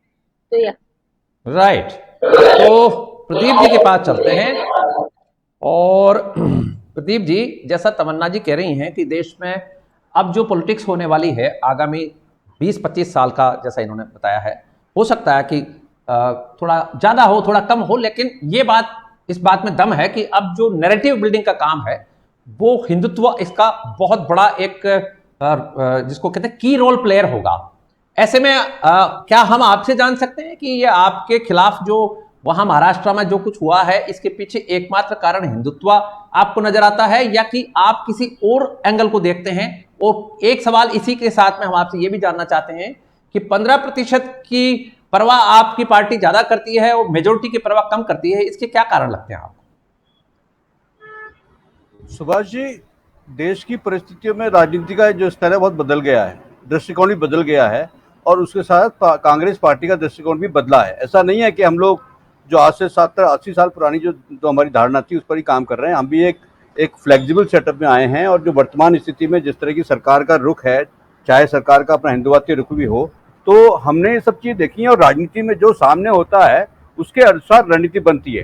S5: तो या
S1: राइट, तो प्रदीप जी के पास चलते हैं। और प्रदीप जी, जैसा तमन्ना जी कह रही हैं कि देश में अब जो पॉलिटिक्स होने वाली है आगामी 20-25 साल का, जैसा इन्होंने बताया है, हो सकता है कि थोड़ा ज़्यादा हो थोड़ा कम हो, लेकिन ये बात, इस बात में दम है कि अब जो नैरेटिव बिल्डिंग का काम है वो हिंदुत्व इसका बहुत बड़ा एक जिसको कहते हैं की रोल प्लेयर होगा। ऐसे में क्या हम आपसे जान सकते हैं कि ये आपके खिलाफ जो वहां महाराष्ट्र में जो कुछ हुआ है इसके पीछे एकमात्र कारण हिंदुत्व आपको नजर आता है, या कि आप किसी और एंगल को देखते हैं? और एक सवाल इसी के साथ में हम आपसे ये भी जानना चाहते हैं कि 15% की परवाह आपकी पार्टी ज्यादा करती है और मेजोरिटी की परवाह कम करती है, इसके क्या कारण लगते हैं आपको?
S2: सुभाष जी, देश की परिस्थितियों में राजनीति का जो स्तर है बहुत बदल गया है, दृष्टिकोण भी बदल गया है, और उसके साथ कांग्रेस पार्टी का दृष्टिकोण भी बदला है। ऐसा नहीं है कि हम लोग जो आज से 70-80 साल पुरानी जो हमारी धारणा थी उस पर ही काम कर रहे हैं। हम भी एक फ्लेक्सिबल सेटअप में आए हैं, और जो वर्तमान स्थिति में जिस तरह की सरकार का रुख है, चाहे सरकार का अपना हिंदुवादी रुख भी हो, तो हमने ये सब चीज़ देखी है और राजनीति में जो सामने होता है उसके अनुसार रणनीति बनती है।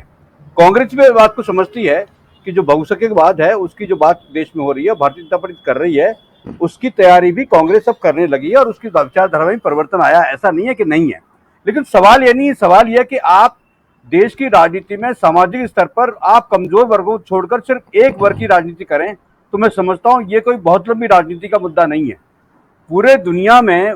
S2: कांग्रेस भी बात को समझती है कि जो बहुसंख्यकवाद है उसकी जो बात देश में हो रही है, भारतीय जनता पार्टी कर रही है, उसकी तैयारी भी कांग्रेस अब करने लगी है और उसकी विचारधारा में परिवर्तन आया, ऐसा नहीं है कि नहीं है। लेकिन सवाल ये नहीं है, सवाल यह कि आप देश की राजनीति में सामाजिक स्तर पर आप कमजोर वर्गों को छोड़कर सिर्फ एक वर्ग की राजनीति करें, तो मैं समझता हूं ये कोई बहुत लंबी राजनीति का मुद्दा नहीं है। पूरे दुनिया में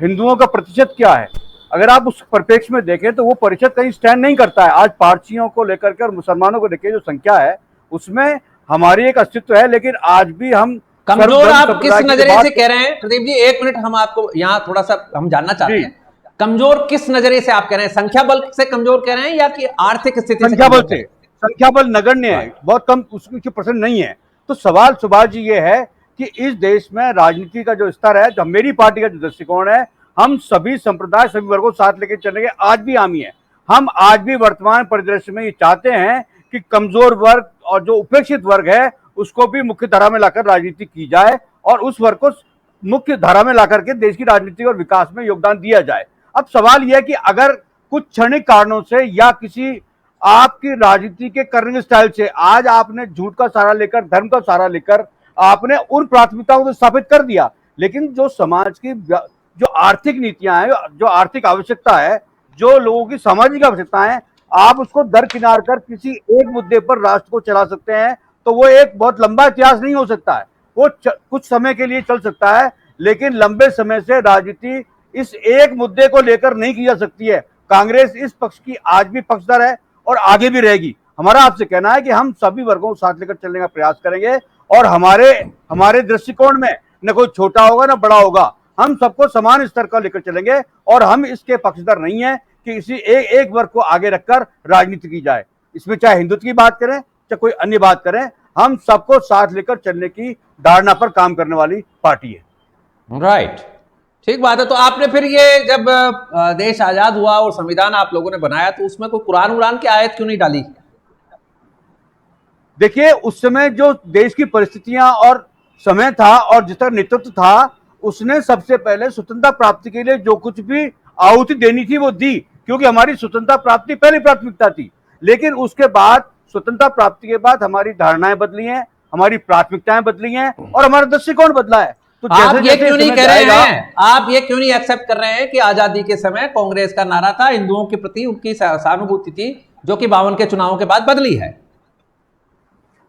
S2: हिंदुओं का प्रतिशत क्या है, अगर आप उस परिप्रेक्ष्य में देखें तो वो प्रतिशत कहीं स्टैंड नहीं करता है। आज पारसियों को लेकर के और मुसलमानों को लेकर जो संख्या है उसमें हमारी एक अस्तित्व है, लेकिन आज भी हम
S1: कमजोर आप किस नजरिए से कह रहे हैं प्रदीप जी? एक मिनट, हम आपको यहाँ थोड़ा सा हम जानना चाहते हैं, कमजोर किस नजरिए से आप कह रहे हैं? संख्या बल से कमजोर कह रहे हैं या कि आर्थिक स्थिति?
S2: संख्या बल से, संख्या बल नगण्य है, बहुत कम, उसकी परसेंट नहीं है। तो सवाल सुभाष जी ये है कि इस देश में राजनीति का जो स्तर है, जो मेरी पार्टी का जो दृष्टिकोण है, हम सभी संप्रदाय सभी वर्गों को साथ लेकर चलेंगे, आज भी हामी है। हम आज भी वर्तमान परिदृश्य में ये चाहते हैं कि कमजोर वर्ग और जो उपेक्षित वर्ग है उसको भी मुख्य धारा में लाकर राजनीति की जाए और उस वर्ग को मुख्य धारा में लाकर के देश की राजनीति और विकास में योगदान दिया जाए। अब सवाल यह है कि अगर कुछ क्षणिक कारणों से या किसी आपकी राजनीति के करने स्टाइल से आज आपने झूठ का सहारा लेकर, धर्म का सहारा लेकर आपने उन प्राथमिकताओं को स्थापित कर दिया, लेकिन जो समाज की जो आर्थिक नीतियां हैं, जो आर्थिक आवश्यकता है, जो लोगों की सामाजिक आवश्यकता है, आप उसको दरकिनार कर किसी एक मुद्दे पर राष्ट्र को चला सकते हैं, तो वो एक बहुत लंबा इतिहास नहीं हो सकता है। वो कुछ समय के लिए चल सकता है, लेकिन लंबे समय से राजनीति इस एक मुद्दे को लेकर नहीं की जा सकती है। कांग्रेस इस पक्ष की आज भी पक्षधर है और आगे भी रहेगी। हमारा आपसे कहना है कि हम सभी वर्गों को साथ लेकर चलने का प्रयास करेंगे और हमारे दृष्टिकोण में न कोई छोटा होगा न बड़ा होगा, हम सबको समान स्तर का लेकर चलेंगे और हम इसके पक्षधर नहीं है कि इसी एक वर्ग को आगे रखकर राजनीति की जाए। इसमें चाहे हिंदुत्व की बात करें चाहे कोई अन्य बात करें, हम सबको साथ लेकर चलने की धारणा पर काम करने वाली पार्टी है।
S1: राइट, ठीक बात है। तो आपने फिर ये जब देश आजाद हुआ और संविधान आप लोगों ने बनाया तो उसमें कोई कुरान उरान की आयत क्यों नहीं डाली?
S2: देखिए, उस समय जो देश की परिस्थितियां और समय था और जिस तरह नेतृत्व था, उसने सबसे पहले स्वतंत्रता प्राप्ति के लिए जो कुछ भी आहुति देनी थी वो दी, क्योंकि हमारी स्वतंत्रता प्राप्ति पहली प्राथमिकता थी। लेकिन उसके बाद स्वतंत्रता प्राप्ति के बाद हमारी धारणाएं बदली हैं, हमारी प्राथमिकताएं बदली हैं और हमारा दृष्टिकोण बदला है। तो
S1: आप ये क्यों नहीं कह रहे हैं, आप ये क्यों नहीं एक्सेप्ट कर रहे हैं कि आजादी के समय कांग्रेस का नारा था, हिंदुओं के प्रति उनकी सहानुभूति थी, जो कि 52 के चुनावों के बाद बदली है?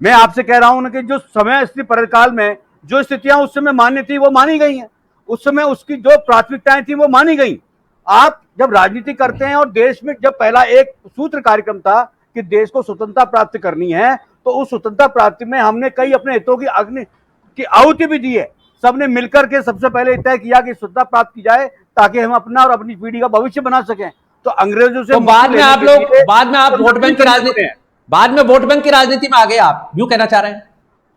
S2: मैं आपसे कह रहा हूं कि जो समय स्थिति परकाल में जो स्थितियां उस समय मान्य थी वो मानी गई हैं, उस समय उसकी जो प्राथमिकताएं थी वो मानी गई। आप जब राजनीति करते हैं और देश में जब पहला एक सूत्र कार्यक्रम था कि देश को स्वतंत्रता प्राप्त करनी है, तो उस स्वतंत्रता प्राप्ति में हमने कई अपने हितों की अग्नि की आहुति भी दी है। सबने मिलकर के सबसे पहले तय किया कि स्वतंत्रता प्राप्त की जाए ताकि हम अपना और अपनी पीढ़ी का भविष्य बना सकें। तो अंग्रेजों से
S1: तो बाद में आप लोग वोट बैंक की राजनीति, बाद में वोट बैंक की राजनीति में आ गए, आप यूं कहना चाह रहे हैं?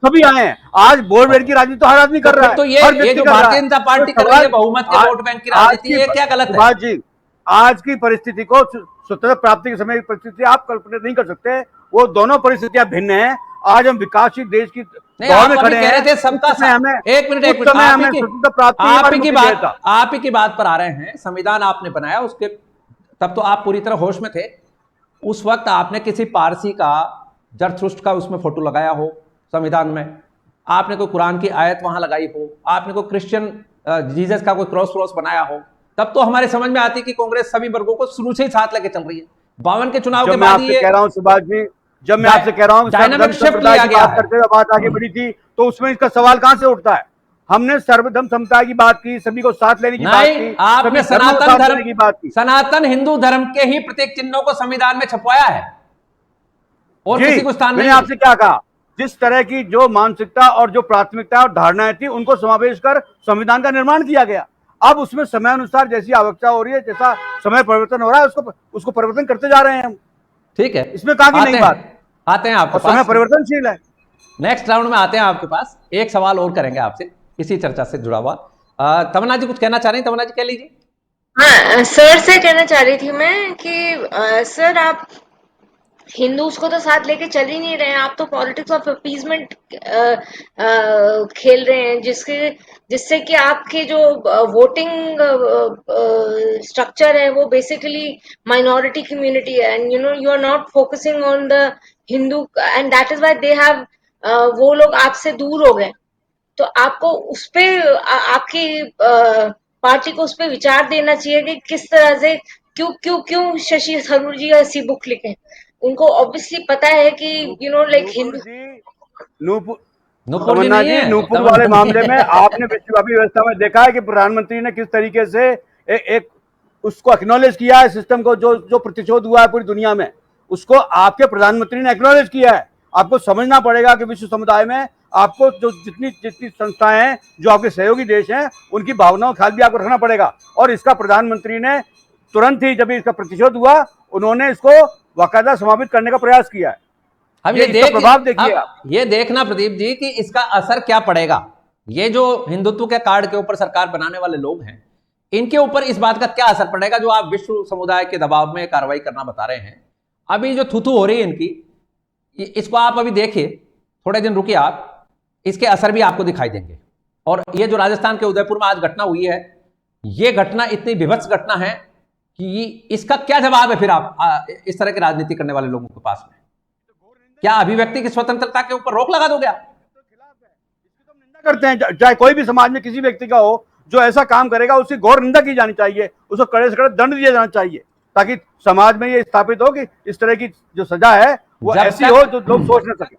S2: सभी आए हैं। आज वोट बैंक की राजनीति तो हर आदमी कर रहा है।
S1: तो ये जो भारतीय जनता पार्टी कर रही है बहुमत के वोट बैंक की राजनीति, ये क्या गलत है?
S2: जी, आज की परिस्थिति को स्वतंत्रता प्राप्ति के समय की परिस्थिति आप कल्पना नहीं कर सकते, वो दोनों परिस्थितियां भिन्न हैं। आज हम विकासशील देश की दौर में खड़े हैं।
S1: सबका
S2: हमें
S1: एक मिनट आप ही की बात पर आ रहे हैं। संविधान आपने बनाया, उसके तब तो आप पूरी तरह होश में थे। उस वक्त आपने किसी पारसी का जरथुस्ट्र का उसमें फोटो लगाया हो संविधान में, आपने कोई कुरान की आयत वहां लगाई हो, आपने कोई क्रिश्चियन जीसस का कोई क्रॉस बनाया हो, तब तो हमारे समझ में आती कि कांग्रेस सभी वर्गों को शुरू से ही साथ लेके चल रही है। 52 के चुनाव के बाद ये
S2: कह रहा हूं सुभाष जी, जब मैं आपसे कह रहा हूं
S1: डायनामिक शिफ्ट लिया गया है,
S2: करते हुए बात आगे बढ़ी थी, तो उसमें इसका सवाल कहां से उठता है? हमने सर्वधर्म समता की बात की, सभी को साथ लेने की बात की,
S1: आपने सनातन धर्म
S2: की बात की,
S1: सनातन हिंदू धर्म के ही प्रतीक चिन्हों को संविधान में छपवाया है और किसी को स्थान नहीं।
S2: मैंने आपसे क्या कहा, जिस तरह की जो मानसिकता और जो प्राथमिकता और धारणाएं थी उनको समावेश कर संविधान का निर्माण किया गया। अब उसमें समय अनुसार जैसी आवश्यकता हो रही है, जैसा समय परिवर्तन हो रहा है, उसको परिवर्तन करते जा रहे हैं हम।
S1: ठीक है,
S2: इसमें कहा कि नहीं बात,
S1: आते हैं आपके पास,
S2: समय परिवर्तनशील है।
S1: नेक्स्ट राउंड में आते हैं आपके पास। एक सवाल और करेंगे आपसे इसी चर्चा से जुड़ा हुआ। तमन्ना जी कुछ कहना चाह रही हैं? तमन्ना जी कह लीजिए।
S5: हाँ, सर से कहना चाह रही थी मैं कि सर, आप हिंदूज को तो साथ लेके चल ही नहीं रहे हैं। आप तो पॉलिटिक्स ऑफ अपीजमेंट खेल रहे हैं, जिससे कि आपके जो वोटिंग स्ट्रक्चर है वो बेसिकली माइनॉरिटी कम्युनिटी है, and you are not focusing on the Hindu, and that is why they have, वो लोग आपसे दूर हो गए। तो आपको उस पे आपकी पार्टी को उस पे विचार देना चाहिए कि किस तरह से, क्यों क्यों क्यों शशि थरूर जी ऐसी बुक लिखे। उनको ऑब्वियसली पता है कि लाइक
S2: नूपुर
S5: हिंदू।
S2: जी, नूपुर
S1: नूपुर जी
S2: तमन्ना
S1: नहीं
S2: जी,
S1: है,
S2: नूपुर वाले
S1: तमन्ना नहीं
S2: मामले में
S1: है।
S2: आपने विश्वव्यापी व्यवस्था में देखा है कि प्रधानमंत्री ने किस तरीके से एक उसको एक्नॉलेज किया है, सिस्टम को, जो जो प्रतिशोध हुआ है पूरी दुनिया में, उसको आपके प्रधानमंत्री ने एक्नॉलेज किया है। आपको समझना पड़ेगा कि विश्व समुदाय में आपको जो जितनी जितनी संस्थाएं हैं, जो आपके सहयोगी देश हैं, उनकी भावनाओं का ख्याल भी आपको रखना पड़ेगा। और इसका प्रधानमंत्री ने तुरंत ही, जब इसका प्रतिशोध हुआ, उन्होंने इसको बाकायदा समाप्त करने का प्रयास किया है।
S1: अब
S2: इसका प्रभाव देखिए
S1: अब
S2: आप।
S1: ये देखना प्रदीप जी कि इसका असर क्या पड़ेगा। ये जो हिंदुत्व के कार्ड के ऊपर सरकार बनाने वाले लोग हैं, इनके ऊपर इस बात का क्या असर पड़ेगा जो आप विश्व समुदाय के दबाव में कार्रवाई करना बता रहे हैं। अभी जो थूथू हो रही है इनकी, इसको आप अभी देखिए, थोड़े दिन रुकिए आप, इसके असर भी आपको दिखाई देंगे। और ये जो राजस्थान के उदयपुर में आज घटना हुई है, ये घटना इतनी विभत्स घटना है कि इसका क्या जवाब है फिर आप इस तरह की राजनीति करने वाले लोगों के पास में? क्या अभिव्यक्ति की स्वतंत्रता के ऊपर रोक लगा दोगे आप?
S2: करते हैं, चाहे कोई भी समाज में किसी व्यक्ति का हो, जो ऐसा काम करेगा उसकी घोर निंदा की जानी चाहिए, उसको कड़े से कड़े दंड दिया जाना चाहिए, ताकि समाज में ये स्थापित हो कि इस तरह की जो सजा है वो ऐसी हो जो लोग सोच न सके।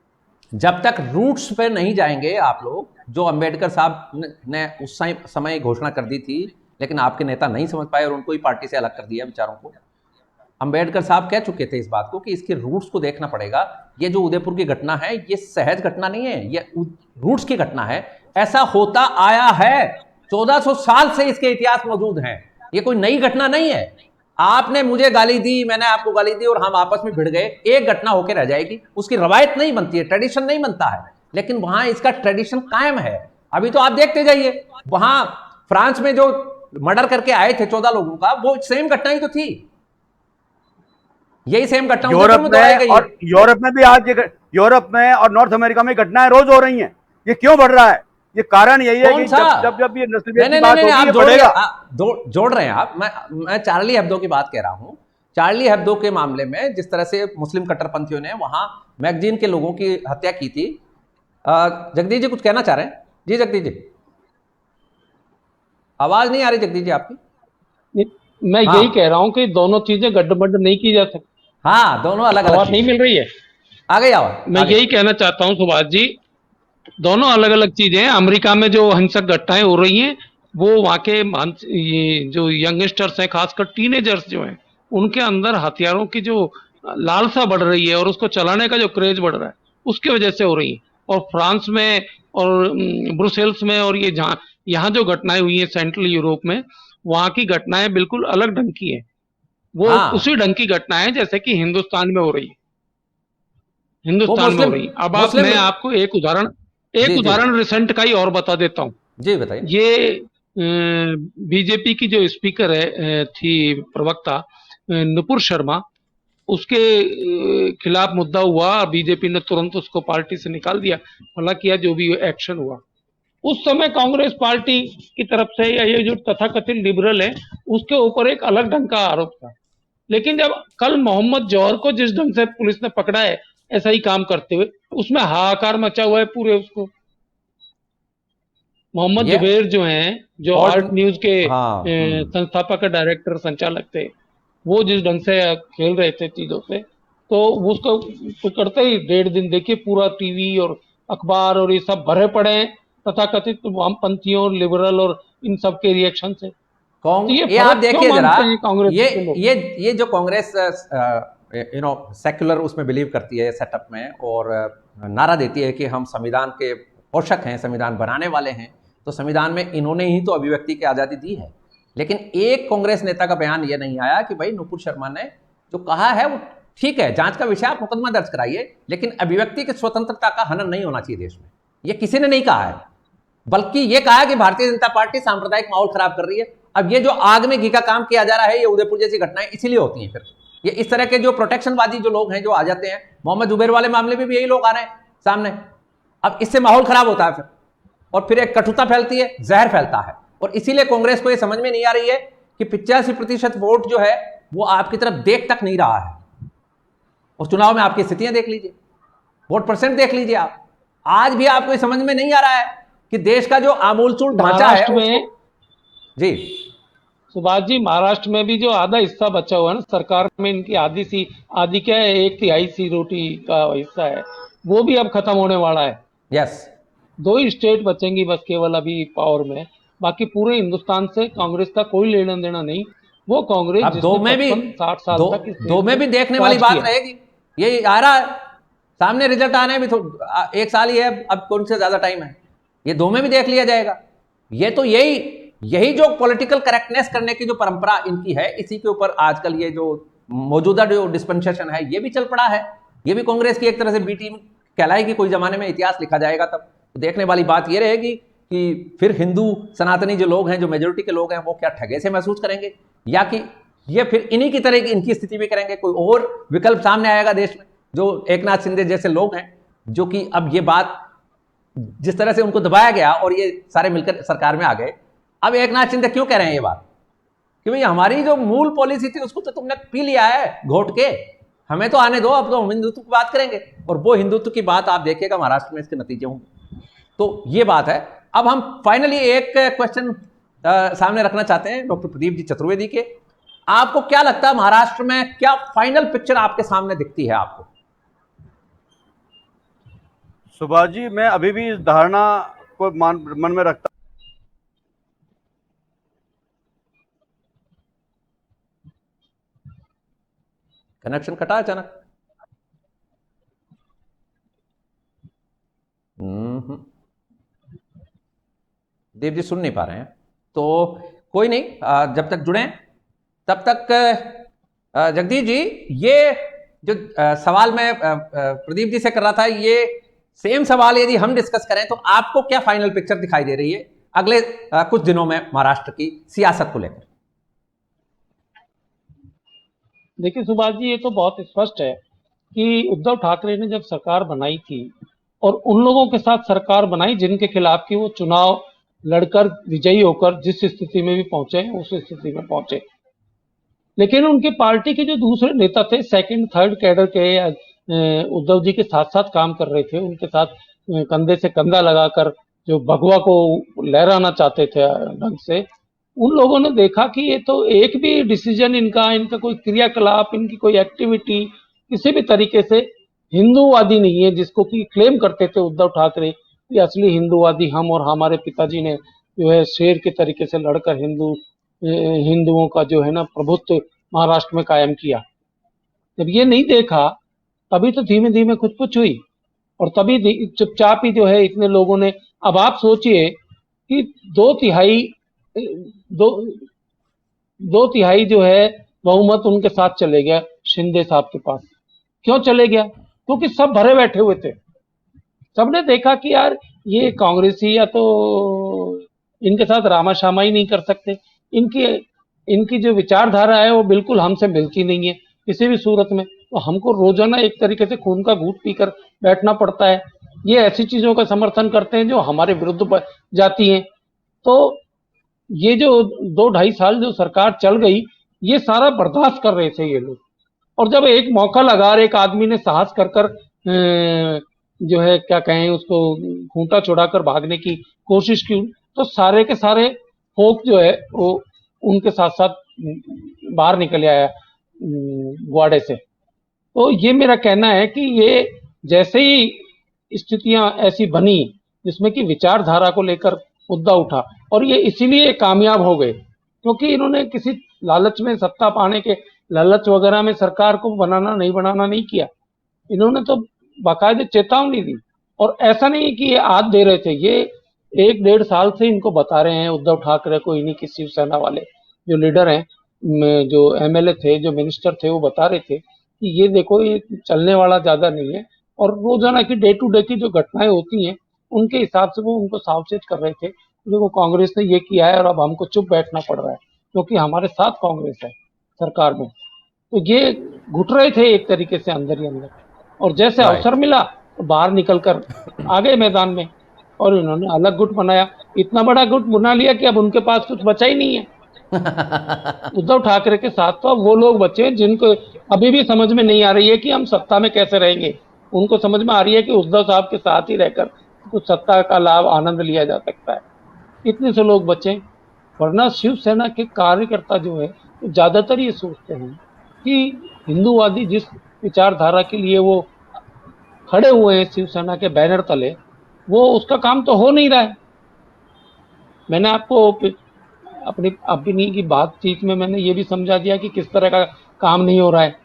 S1: जब तक रूट्स पे नहीं जाएंगे आप लोग, जो अंबेडकर साहब ने उस समय घोषणा कर दी थी, लेकिन आपके नेता नहीं समझ पाए और उनको ही पार्टी से अलग कर दिया विचारों को। अंबेडकर साहब कह चुके थे इस बात को कि इसके रूट्स को देखना पड़ेगा। ये जो उदयपुर की घटना है, ये सहज घटना नहीं है, ये रूट्स की घटना है। ऐसा होता आया है, 1400 साल से इसके इतिहास मौजूद हैं। ये कोई नई घटना नहीं है। आपने मुझे गाली दी, मैंने आपको गाली दी और हम आपस में भिड़ गए, एक घटना होकर रह जाएगी। उसकी रवायत नहीं बनती है, ट्रेडिशन नहीं बनता है, लेकिन वहां इसका ट्रेडिशन कायम है। अभी तो आप देखते जाइए, वहां फ्रांस में जो मर्डर करके आए थे 14 लोगों का, वो सेम घटना ही तो थी। यही सेम घटना
S2: यूरोप में भी आज यूरोप में और नॉर्थ अमेरिका में घटनाएं रोज हो रही हैं। ये क्यों बढ़ रहा है? ये कारण यही है कि जब ये नस्लवाद की बात होगी,
S1: आप
S2: ये बढ़ेगा।
S1: जोड़ रहे हैं आप। मैं चार्ली हेब्दो की बात कह रहा हूं। चार्ली हेब्दो के मामले में जिस तरह से मुस्लिम कट्टरपंथियों ने वहां मैगजीन के लोगों की हत्या की थी। जगदीश जी कुछ कहना चाह रहे हैं? जी जगदीश जी, आवाज नहीं आ रही जगदीश जी आपकी।
S4: मैं यही कह रहा हूं कि दोनों चीजें गड्ढ-बड्ढ नहीं की जा सकती।
S1: हाँ, दोनों अलग अलग।
S4: आवाज नहीं मिल रही है?
S1: आ गई आवाज।
S4: मैं यही कहना चाहता हूं सुभाष जी, दोनों अलग अलग चीजें हैं। अमेरिका में जो हिंसक घटनाएं हो रही हैं, वो वहां के ये जो यंगस्टर्स हैं, खासकर टीनेजर्स जो हैं, उनके अंदर हथियारों की जो लालसा बढ़ रही है और उसको चलाने का जो क्रेज बढ़ रहा है, उसकी वजह से हो रही है। और फ्रांस में और ब्रुसेल्स में और ये जहां यहाँ जो घटनाएं हुई हैं सेंट्रल यूरोप में, वहां की घटनाएं बिल्कुल अलग ढंग की है। वो उसी ढंग की घटनाएं जैसे कि हिंदुस्तान में हो रही है, हिंदुस्तान में हो रही है। अब मैं आपको एक उदाहरण रिसेंट का ही और बता देता हूँ।
S1: जी बताइए।
S4: ये बीजेपी की जो स्पीकर थी प्रवक्ता नुपुर शर्मा, उसके खिलाफ मुद्दा हुआ, बीजेपी ने तुरंत उसको पार्टी से निकाल दिया। भला किया जो भी एक्शन हुआ। उस समय कांग्रेस पार्टी की तरफ से या ये जो तथाकथित लिबरल है, उसके ऊपर एक अलग ढंग का आरोप था। लेकिन जब कल मोहम्मद जौहर को जिस ढंग से पुलिस ने पकड़ा है ऐसा ही काम करते हुए, उसमें हाहाकार मचा हुआ है पूरे उसको। मोहम्मद जुबैर जो हैं, जो आर्ट न्यूज के संस्थापक डायरेक्टर संचालक थे, वो जिस ढंग से खेल रहे थे चीजों से, तो उसको पकड़ते ही 1.5 दिन देखिए पूरा टीवी और अखबार और ये सब भरे पड़े हैं तथाकथित वामपंथियों, लिबरल और इन सब के रिएक्शन से।
S1: तो ये आप देखिए जरा, ये जो कांग्रेस सेक्युलर उसमें बिलीव करती है सेटअप में, और नारा देती है कि हम संविधान के पोषक हैं, संविधान बनाने वाले हैं, तो संविधान में इन्होंने ही तो अभिव्यक्ति की आज़ादी दी है। लेकिन एक कांग्रेस नेता का बयान ये नहीं आया कि भाई नुपुर शर्मा ने जो कहा है वो ठीक है, जांच का विषय, आप मुकदमा दर्ज कराइए, लेकिन अभिव्यक्ति की स्वतंत्रता का हनन नहीं होना चाहिए देश में। ये किसी ने नहीं कहा है, बल्कि ये कहा है कि भारतीय जनता पार्टी सांप्रदायिक माहौल खराब कर रही है। अब ये जो आग में घी का काम किया जा रहा है, ये उदयपुर जैसी घटनाएं इसीलिए होती हैं फिर, ये इस तरह के जो प्रोटेक्शनवादी जो लोग हैं जो आ जाते हैं, मोहम्मद जुबैर वाले मामले में भी यही लोग आ रहे हैं सामने। अब इससे माहौल खराब होता है फिर, और फिर एक कटुता फैलती है, जहर फैलता है। और इसीलिए कांग्रेस को यह समझ में नहीं आ रही है कि 85% वोट जो है वो आपकी तरफ देख तक नहीं रहा है। और चुनाव में आपकी स्थितियां देख लीजिए, वोट परसेंट देख लीजिए आप, आज भी आपको ये समझ में नहीं आ रहा है कि देश का जो आमूलचूल ढांचा है
S4: में
S1: जी
S4: सुभाष जी, महाराष्ट्र में भी जो आधा हिस्सा बचा हुआ है ना, सरकार में इनकी आधी क्या है, 1/3 सी रोटी का हिस्सा है, वो भी अब खत्म होने वाला है।
S1: यस,
S4: 2 ही स्टेट बचेंगी बस केवल अभी पावर में, बाकी पूरे हिंदुस्तान से कांग्रेस का कोई लेना देना नहीं। वो कांग्रेस
S1: अब दो में भी
S4: 60 साल तक इस देश
S1: दो में भी देखने वाली बात रहेगी। ये आ रहा है सामने, रिजल्ट आने में भी 1 साल ही है, अब कौन से ज्यादा टाइम है, ये 2 में भी देख लिया जाएगा। ये तो यही जो पॉलिटिकल करेक्टनेस करने की जो परंपरा इनकी है, इसी के ऊपर आजकल ये जो मौजूदा जो डिस्पेंसेशन है ये भी चल पड़ा है। ये भी कांग्रेस की एक तरह से बी टीम कहलाएगी, कोई जमाने में इतिहास लिखा जाएगा तब। तो देखने वाली बात ये रहेगी कि फिर हिंदू सनातनी जो लोग हैं, जो मेजोरिटी के लोग हैं, वो क्या ठगे से महसूस करेंगे, या कि ये फिर इन्हीं की तरह इनकी स्थिति भी करेंगे। कोई और विकल्प सामने आएगा देश में, जो एकनाथ शिंदे जैसे लोग हैं, जो कि अब ये बात जिस तरह से उनको दबाया गया और ये सारे मिलकर सरकार में आ गए, अब एकनाथ शिंदे क्यों कह रहे हैं ये बात कि भाई हमारी जो मूल पॉलिसी थी उसको तो तुमने पी लिया है घोट के, हमें तो आने दो, अब तो हम हिंदुत्व की बात करेंगे। और वो हिंदुत्व की बात आप देखिएगा महाराष्ट्र में इसके नतीजे होंगे। तो ये बात है। अब हम फाइनली एक क्वेश्चन सामने रखना चाहते हैं डॉक्टर प्रदीप जी चतुर्वेदी के। आपको क्या लगता है महाराष्ट्र में क्या फाइनल पिक्चर आपके सामने दिखती है आपको?
S2: सुभाष जी, मैं अभी भी इस धारणा को मन में रखता।
S1: कनेक्शन कटा अचानक। देव जी सुन नहीं पा रहे हैं, तो कोई नहीं, जब तक जुड़े तब तक जगदीश जी, ये जो सवाल मैं प्रदीप जी से कर रहा था, ये सेम सवाल यदि हम डिस्कस करें तो आपको क्या फाइनल पिक्चर दिखाई दे रही है अगले कुछ दिनों में महाराष्ट्र की सियासत को लेकर?
S4: देखिए सुभाष जी, ये तो बहुत स्पष्ट है कि उद्धव ठाकरे ने जब सरकार बनाई थी और उन लोगों के साथ सरकार बनाई जिनके खिलाफ की वो चुनाव लड़कर विजयी होकर जिस स्थिति में भी पहुंचे उस स्थिति में पहुंचे, लेकिन उनकी पार्टी के जो दूसरे नेता थे, सेकंड थर्ड कैडर के, उद्धव जी के साथ साथ काम कर रहे थे, उनके साथ कंधे से कंधा लगाकर जो भगवा को लहराना चाहते थे ढंग से, उन लोगों ने देखा कि ये तो एक भी डिसीजन इनका कोई क्रियाकलाप, इनकी कोई एक्टिविटी किसी भी तरीके से हिंदूवादी नहीं है, जिसको कि क्लेम करते थे उद्धव ठाकरे कि असली हिंदूवादी हम और हमारे पिताजी ने जो है शेर के तरीके से लड़कर हिंदुओं का जो है ना प्रभुत्व महाराष्ट्र में कायम किया। जब ये नहीं देखा तभी तो धीमे धीमे कुछ हुई, और तभी चुपचाप ही जो है इतने लोगों ने, अब आप सोचिए कि 2 तिहाई जो है बहुमत उनके साथ चले गया शिंदे साहब के पास। क्यों चले गया? क्योंकि सब भरे बैठे हुए थे, सबने देखा कि यार ये कांग्रेसी या तो इनके साथ रामाशामा ही नहीं कर सकते, इनकी जो विचारधारा है वो बिल्कुल हमसे मिलती नहीं है किसी भी सूरत में, तो हमको रोजाना एक तरीके से खून का घूंट पीकर बैठना पड़ता है। ये ऐसी चीजों का समर्थन करते हैं जो हमारे विरुद्ध जाती हैं। तो ये जो 2-2.5 साल जो सरकार चल गई, ये सारा बर्दाश्त कर रहे थे ये लोग, और जब एक मौका लगा और एक आदमी ने साहस कर जो है क्या कहें उसको, खूंटा छुड़ाकर भागने की कोशिश की, तो सारे के सारे फोक जो है वो उनके साथ साथ बाहर निकल आया ग्वाड़े से। तो ये मेरा कहना है कि ये जैसे ही स्थितियां ऐसी बनी जिसमें कि विचारधारा को लेकर मुद्दा उठा, और ये इसीलिए कामयाब हो गए क्योंकि इन्होंने किसी लालच में, सत्ता पाने के लालच वगैरह में सरकार को बनाना नहीं किया। इन्होंने तो बाकायदे चेतावनी दी, और ऐसा नहीं कि ये आज दे रहे थे, ये 1-1.5 साल से इनको बता रहे हैं उद्धव ठाकरे को, इन्हीं की शिवसेना वाले जो लीडर हैं, जो एमएलए थे, जो मिनिस्टर थे, वो बता रहे थे कि ये देखो ये चलने वाला ज्यादा नहीं है, और रोजाना की डे टू डे की जो घटनाएं होती हैं उनके हिसाब से वो उनको सावचेत कर रहे थे। देखो कांग्रेस ने ये किया है और अब हमको चुप बैठना पड़ रहा है क्योंकि हमारे साथ कांग्रेस है सरकार में। तो ये घुट रहे थे एक तरीके से अंदर ही अंदर, और जैसे
S1: Right.
S4: अवसर मिला तो बाहर निकलकर आ गए मैदान में, और इन्होंने अलग गुट बनाया। इतना बड़ा गुट बना लिया कि अब उनके पास कुछ बचा ही नहीं है। उद्धव ठाकरे के साथ तो अब वो लोग बचे हैं जिनको अभी भी समझ में नहीं आ रही है कि हम सत्ता में कैसे रहेंगे। उनको समझ में आ रही है कि उद्धव साहब के साथ ही रहकर कुछ सत्ता का लाभ आनंद लिया जा सकता है। इतने से लोग बचे, वरना शिवसेना के कार्यकर्ता जो है वो ज्यादातर ये सोचते हैं कि हिंदूवादी जिस विचारधारा के लिए वो खड़े हुए हैं शिवसेना के बैनर तले, वो उसका काम तो हो नहीं रहा है। मैंने आपको अपनी की बातचीत में मैंने ये भी समझा दिया कि किस तरह का काम नहीं हो रहा है।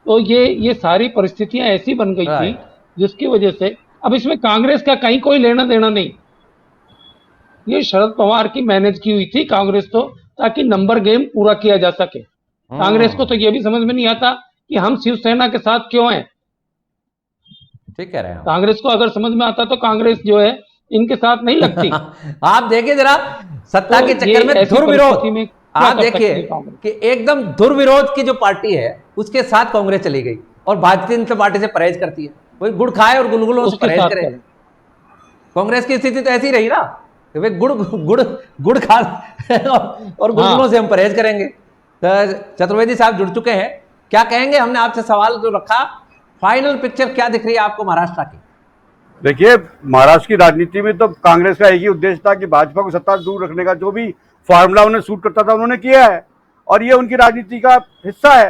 S4: तो ये सारी परिस्थितियां ऐसी बन गई थी
S1: Right.
S4: जिसकी वजह से अब इसमें कांग्रेस का कहीं कोई लेना देना नहीं। ये शरद पवार की मैनेज की हुई थी कांग्रेस, तो ताकि नंबर गेम पूरा किया जा सके। कांग्रेस को तो ये भी समझ में नहीं आता कि हम शिवसेना के साथ क्यों हैं।
S1: ठीक कह रहे हैं
S4: कांग्रेस को अगर समझ में आता तो कांग्रेस जो है इनके साथ नहीं लगती।
S1: आप देखिए जरा सत्ता
S4: तो
S1: के चक्कर में
S4: ये ऐसी
S1: धुरविरोध,
S4: परिस्थिति में क्या
S1: आप
S4: कर सकती
S1: देखिए
S4: है कांग्रेस?
S1: कि एकदम धुरविरोध की जो पार्टी है उसके साथ कांग्रेस चली गई और भारतीय जनता पार्टी से परेज करती है। वही गुड़ खाए और गुलगुलों से
S4: उसके
S1: परहेज
S4: साथ
S1: करे।
S4: चले।
S1: कांग्रेस की स्थिति तो ऐसी रही ना कि वे गुड़ गुड़ गुड़ खा और गुलगुलों से हम परहेज करेंगे। तो चतुर्वेदी साहब जुड़ चुके हैं, क्या कहेंगे? हमने आपसे सवाल जो रखा, फाइनल पिक्चर क्या दिख रही है आपको महाराष्ट्र की?
S2: देखिए, महाराष्ट्र की राजनीति में तो कांग्रेस का एक ही उद्देश्य था कि भाजपा को सत्ता से दूर रखने का जो भी फार्मूला उन्हें सूट करता था उन्होंने किया है, और ये उनकी राजनीति का हिस्सा है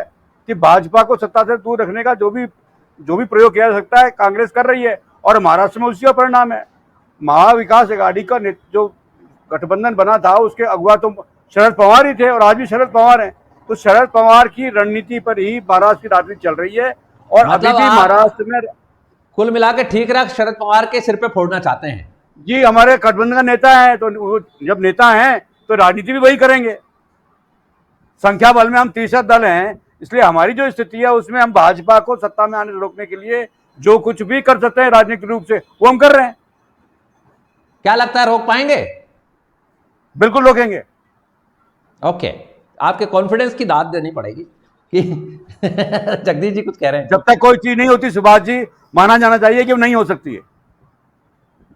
S2: कि भाजपा को सत्ता से दूर रखने का जो भी प्रयोग किया जा सकता है कांग्रेस कर रही है, और महाराष्ट्र में उसी का परिणाम है। महाविकास अघाड़ी का जो गठबंधन बना था उसके अगुवा तो शरद पवार ही थे, और आज भी शरद पवार हैं। तो शरद पवार की रणनीति पर ही महाराष्ट्र की राजनीति चल रही है, और
S1: मतलब
S2: अभी भी महाराष्ट्र में
S1: कुल मिला के ठीक रख शरद पवार के सिर पे फोड़ना चाहते हैं।
S2: जी, हमारे गठबंधन का नेता है, तो वो जब नेता हैं तो राजनीति भी वही करेंगे। संख्या बल में हम तीसरा दल हैं, इसलिए हमारी जो स्थिति है उसमें हम भाजपा को सत्ता में आने से रोकने के लिए जो कुछ भी कर सकते हैं राजनीतिक रूप से वो हम कर रहे हैं।
S1: क्या लगता है रोक पाएंगे?
S2: बिल्कुल रोकेंगे।
S1: ओके, आपके कॉन्फिडेंस की दाद देनी पड़ेगी कि जगदीश जी कुछ कह रहे हैं।
S2: जब तक कोई चीज नहीं होती सुभाष जी, माना जाना चाहिए कि वो नहीं हो सकती है।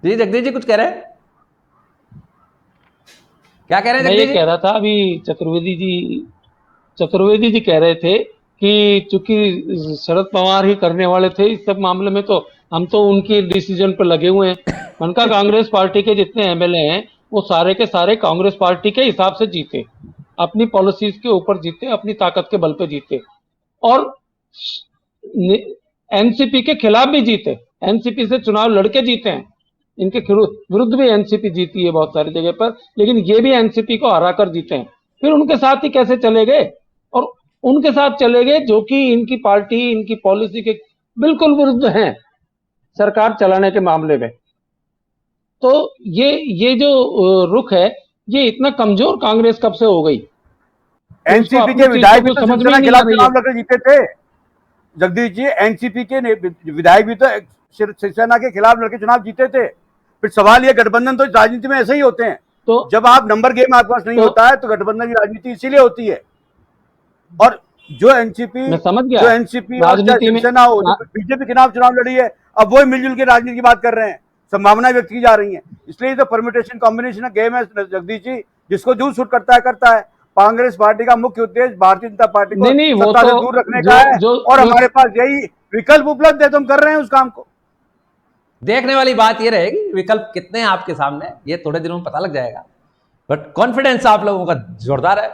S1: जी जगदीश जी कुछ कह रहे हैं, क्या कह रहे हैं
S4: मैं ये
S1: जगदीश जी?
S4: कह रहा था, अभी चतुर्वेदी जी कह रहे थे कि चूंकि शरद पवार ही करने वाले थे इस सब मामले में, तो हम तो उनकी डिसीजन पर लगे हुए हैं। उनका कांग्रेस पार्टी के जितने एमएलए हैं वो सारे के सारे कांग्रेस पार्टी के हिसाब से जीते, अपनी पॉलिसीज के ऊपर जीते, अपनी ताकत के बल पे जीते, और एनसीपी के खिलाफ भी जीते। एनसीपी से चुनाव लड़के जीते हैं, इनके विरुद्ध भी एनसीपी जीती है बहुत सारी जगह पर, लेकिन ये भी एनसीपी को हरा कर जीते हैं। फिर उनके साथ ही कैसे चले गए? और उनके साथ चले गए जो कि इनकी पार्टी, इनकी पॉलिसी के बिल्कुल विरुद्ध हैं सरकार चलाने के मामले में। तो ये जो रुख है, ये इतना कमजोर कांग्रेस कब से हो गई?
S2: एनसीपी के विधायक भी तो शिवसेना के खिलाफ चुनाव लड़कर जीते थे जगदीश जी। एनसीपी के विधायक भी तो शिवसेना के खिलाफ लड़के चुनाव जीते थे। फिर सवाल ये, गठबंधन तो राजनीति में ऐसे ही होते हैं, तो जब आप नंबर गेम आपके पास नहीं होता है तो गठबंधन की राजनीति इसीलिए होती है। और जो एनसीपी और शिवसेना हो, बीजेपी के खिलाफ चुनाव लड़ी है, अब वो मिलजुल के राजनीति की बात कर रहे हैं, संभावना व्यक्त की जा रही है। इसलिए तो परम्यूटेशन कॉम्बिनेशन गेम है जगदीश जी, जिसको जो सूट करता है। कांग्रेस पार्टी का मुख्य उद्देश्य भारतीय जनता पार्टी को सत्ता से दूर रखने का है, और हमारे पास यही विकल्प उपलब्ध है तो हम कर रहे हैं उस काम को।
S1: देखने वाली बात ये रहेगी विकल्प कितने हैं आपके सामने, ये थोड़े दिनों में पता लग जाएगा। बट कॉन्फिडेंस आप लोगों का जोरदार है,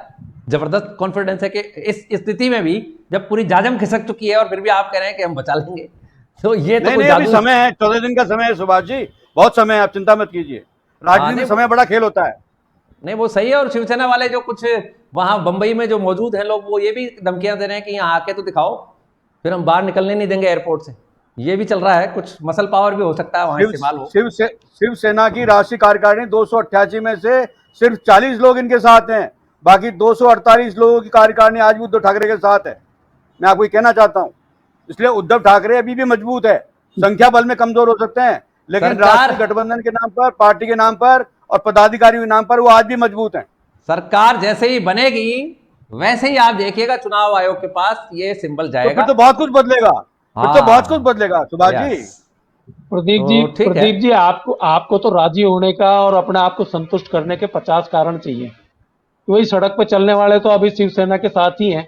S1: जबरदस्त कॉन्फिडेंस है कि इस स्थिति में भी जब पूरी जाजम खिसक चुकी है और फिर भी आप कह रहे हैं कि हम बचा लेंगे, तो ये तो
S2: नहीं, अभी समय है, 14 दिन का समय है सुभाष जी, बहुत समय है, आप चिंता मत कीजिए। राजनीति में समय बड़ा खेल होता है।
S1: नहीं वो सही है। और शिवसेना वाले जो कुछ वहां बंबई में जो मौजूद हैं लोग, वो ये भी धमकियां दे रहे हैं कि यहाँ आके तो दिखाओ, फिर हम बाहर निकलने नहीं देंगे एयरपोर्ट से। ये भी चल रहा है, कुछ मसल पावर भी हो सकता है वहां इस्तेमाल हो।
S2: शिवसेना की राष्ट्रीय कार्यकारिणी 288 में से सिर्फ 40 लोग इनके साथ हैं, बाकी 248 लोगों की कार्यकारिणी आज भी उद्धव ठाकरे के साथ है। मैं आपको कहना चाहता हूं, इसलिए उद्धव ठाकरे अभी भी मजबूत है। संख्या बल में कमजोर हो सकते हैं, लेकिन राष्ट्रीय गठबंधन के नाम पर, पार्टी के नाम पर और पदाधिकारियों के नाम पर वो आज भी मजबूत हैं।
S1: सरकार जैसे ही बनेगी वैसे ही आप देखिएगा चुनाव आयोग के पास ये सिंबल
S2: तो
S1: जाएगा।
S2: फिर तो बहुत कुछ बदलेगा, फिर तो
S1: हाँ।
S2: बहुत कुछ बदलेगा सुभाष जी।
S1: यस।
S4: प्रदीप
S1: तो
S4: जी,
S1: ठीक है।
S4: प्रदीप जी, आपको तो राजी होने का और अपने आप को संतुष्ट करने के 50 कारण चाहिए। वही सड़क पे चलने वाले तो अभी शिवसेना के साथ ही हैं।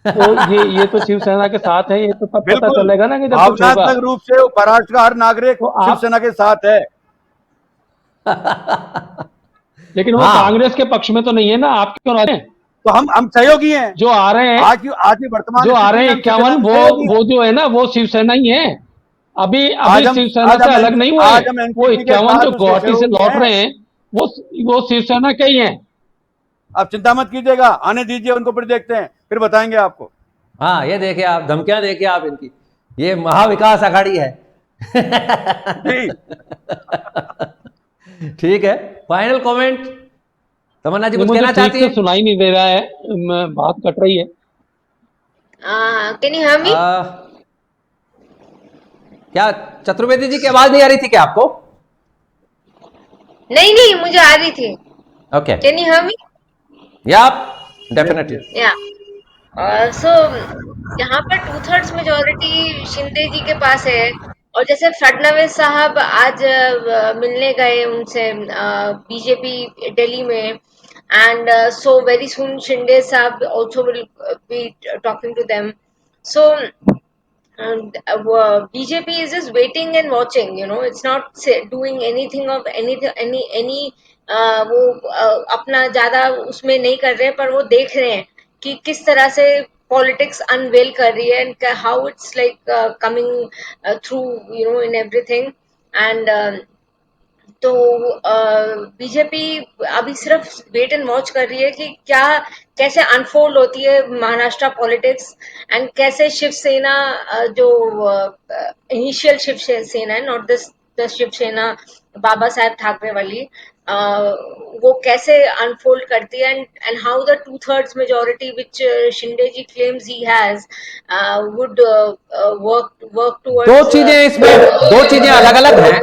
S4: तो ये तो शिवसेना के साथ है, ये तो तब पता
S2: बिल्कुल,
S4: चलेगा ना कि जब कुछ होगा।
S2: भावनात्मक रूप से महाराष्ट्र का हर नागरिक
S4: तो आप,
S2: शिवसेना के साथ है।
S4: लेकिन वो
S1: हाँ।
S4: कांग्रेस के पक्ष में तो नहीं है ना, आप क्यों राजी हैं?
S2: तो हम सहयोगी हैं।
S4: जो आ रहे हैं,
S2: आज की वर्तमान
S4: जो आ
S2: स्थिति
S4: रहे
S2: में
S4: हैं
S2: हम शिवसेना
S4: 51,
S2: में सहयोगी हैं।
S4: वो जो है ना, वो शिवसेना ही है। अभी
S2: आज
S4: अभी
S2: हम
S4: शिवसेना
S2: आज
S4: से
S2: हम
S4: अलग नहीं हुए।
S2: आज हम
S4: वो
S2: एनसीपी के
S4: 51 जो
S2: साथ उसके
S4: गुवाहाटी से
S2: सहयोगी
S4: लौट
S2: हैं।
S4: रहे हैं, वो शिवसेना के ही हैं।
S2: आप चिंता मत कीजिएगा, आने दीजिए उनको, फिर देखते हैं, फिर बताएंगे आपको।
S1: हाँ, ये देखिए आप, धमकियां देखिए आप इनकी, ये महाविकास अघाड़ी है।
S2: जी
S1: ठीक है, फाइनल कमेंट तमन्ना जी
S4: नहीं,
S1: कुछ
S4: मुझे
S1: कहना
S4: ठीक
S1: चाहती
S4: से
S1: हैं?
S4: सुनाई नहीं दे रहा है, बात कट रही है।
S5: Can you hear me?
S1: क्या चतुर्वेदी जी की आवाज नहीं आ रही थी क्या आपको?
S5: नहीं नहीं, मुझे आ रही थी।
S1: Okay,
S5: Can you hear me?
S1: या डेफिनेटली।
S5: Yeah. सो यहाँ पर 2/3 मेजोरिटी शिंदे जी के पास है। और जैसे फडणवीस साहब आज मिलने गए उनसे बीजेपी दिल्ली में, and so very soon Shinde साहब also will be talking to them. So BJP is just waiting and watching, it's not doing anything of anything, any वो अपना ज्यादा उसमें नहीं कर रहे हैं, पर वो देख रहे हैं कि किस तरह से पॉलिटिक्स अनवेल कर रही है, and how it's like coming through in everything. And तो बीजेपी अभी सिर्फ वेट एंड वॉच कर रही है कि क्या कैसे अनफोल्ड होती है महाराष्ट्र पॉलिटिक्स, एंड कैसे शिवसेना जो इनिशियल शिवसेना है, not this the Shivsena Baba Saheb Thackeray वाली, वो कैसे अनफोल्ड करती है, and how the 2/3 majority which Shinde ji claims he has would work towards.
S1: दो चीजें इसमें, दो चीजें अलग अलग हैं,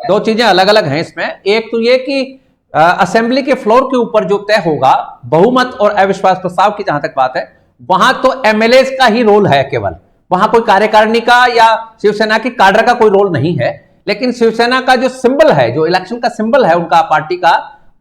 S1: दो चीजें अलग अलग हैं इसमें। एक तो ये कि असेंबली के फ्लोर के ऊपर जो तय होगा बहुमत और अविश्वास प्रस्ताव की, जहां तक बात है, वहां तो एमएलए का ही रोल है केवल, वहां कोई कार्यकारिणी का या शिवसेना की काडर का कोई रोल नहीं है। लेकिन शिवसेना का जो सिंबल है, जो इलेक्शन का सिंबल है उनका पार्टी का,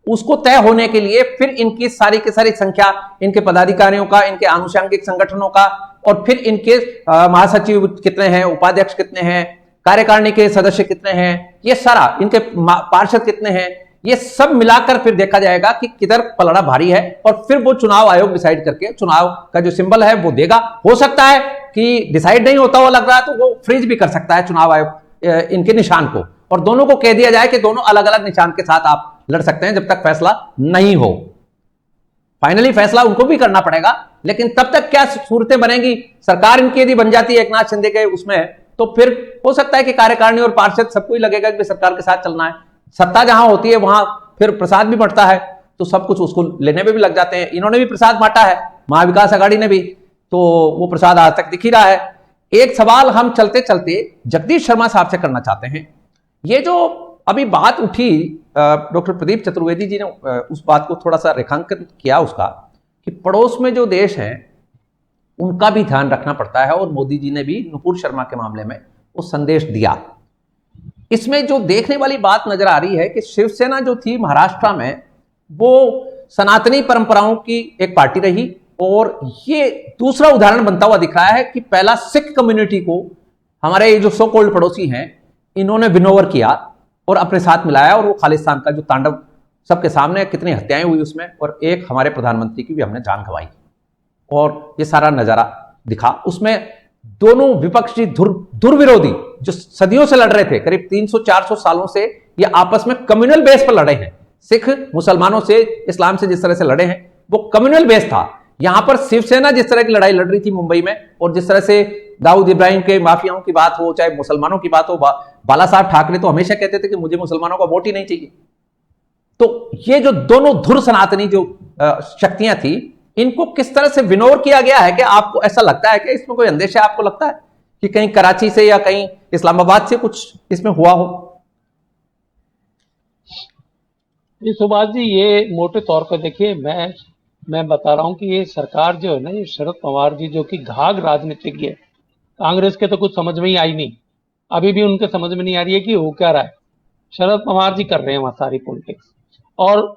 S1: उसको तय होने के लिए फिर इनकी सारी की सारी संख्या, इनके पदाधिकारियों का, इनके आनुषंगिक संगठनों का, और फिर इनके महासचिव कितने हैं, उपाध्यक्ष कितने हैं, कार्यकारिणी के सदस्य कितने हैं, ये सारा, इनके पार्षद कितने हैं, ये सब मिलाकर फिर देखा जाएगा कि किधर पलड़ा भारी है, और फिर वो चुनाव आयोग डिसाइड करके चुनाव का जो सिंबल है वो देगा। हो सकता है कि डिसाइड नहीं होता हुआ लग रहा है तो वो फ्रीज भी कर सकता है चुनाव आयोग इनके निशान को, और दोनों को कह दिया जाए कि दोनों अलग अलग निशान के साथ आप लड़ सकते हैं जब तक फैसला नहीं हो। फाइनली फैसला उनको भी करना पड़ेगा, लेकिन तब तक क्या सूरतें बनेंगी, सरकार इनकी यदि बन जाती है एकनाथ शिंदे के उसमें, तो फिर हो सकता है कि कार्यकारिणी और पार्षद सबको ही लगेगा कि सरकार के साथ चलना है। सत्ता जहां होती है वहां फिर प्रसाद भी बढ़ता है, तो सब कुछ उसको लेने में भी लग जाते हैं। इन्होंने भी प्रसाद बांटा है, महाविकास अघाड़ी ने भी, तो वो प्रसाद आज तक दिख ही रहा है। एक सवाल हम चलते चलते जगदीश शर्मा साहब से करना चाहते हैं। ये जो अभी बात उठी, डॉक्टर प्रदीप चतुर्वेदी जी ने उस बात को थोड़ा सा रेखांकन किया उसका, कि पड़ोस में जो देश हैं उनका भी ध्यान रखना पड़ता है, और मोदी जी ने भी नुपुर शर्मा के मामले में वो संदेश दिया। इसमें जो देखने वाली बात नजर आ रही है कि शिवसेना जो थी महाराष्ट्र में, वो सनातनी परंपराओं की एक पार्टी रही, और ये दूसरा उदाहरण बनता हुआ दिख रहा है कि पहला सिख कम्युनिटी को हमारे जो सो कॉल्ड पड़ोसी हैं इन्होंने विनोवर किया और अपने साथ मिलाया, और वो खालिस्तान का जो तांडव सबके सामने, कितनी हत्याएं हुई उसमें, और एक हमारे प्रधानमंत्री की भी हमने जान गंवाई, और ये सारा नजारा दिखा। उसमें दोनों विपक्षी दुर्विरोधी जो सदियों से लड़ रहे थे, करीब 300-400 सालों से ये आपस में कम्युनल बेस पर लड़े हैं। सिख मुसलमानों से, इस्लाम से जिस तरह से लड़े हैं वो कम्युनल बेस था। यहां पर शिवसेना जिस तरह की लड़ाई लड़ रही थी मुंबई में, और जिस तरह से दाऊद इब्राहिम के माफियाओं की बात हो, चाहे मुसलमानों की बात हो, बाला साहब ठाकरे तो हमेशा कहते थे कि मुझे मुसलमानों का वोट ही नहीं चाहिए। तो ये जो दोनों धुर सनातनी जो शक्तियां थी, इनको किस तरह से विनोर किया गया है? कि आपको ऐसा लगता है कि इसमें कोई अंदेशा आपको लगता है कि कहीं कराची से या कहीं इस्लामाबाद से कुछ इसमें हुआ हो?
S4: जी सुभाष जी, ये मोटे तौर पर देखिए, मैं बता रहा हूं कि ये सरकार जो है ना, ये शरद पवार जी जो कि घाघ राजनीतिज्ञ है, कांग्रेस के तो कुछ समझ में ही आई नहीं, अभी भी उनके समझ में नहीं आ रही है कि हो क्या रहा है। शरद पवार जी कर रहे हैं वहां सारी पॉलिटिक्स। और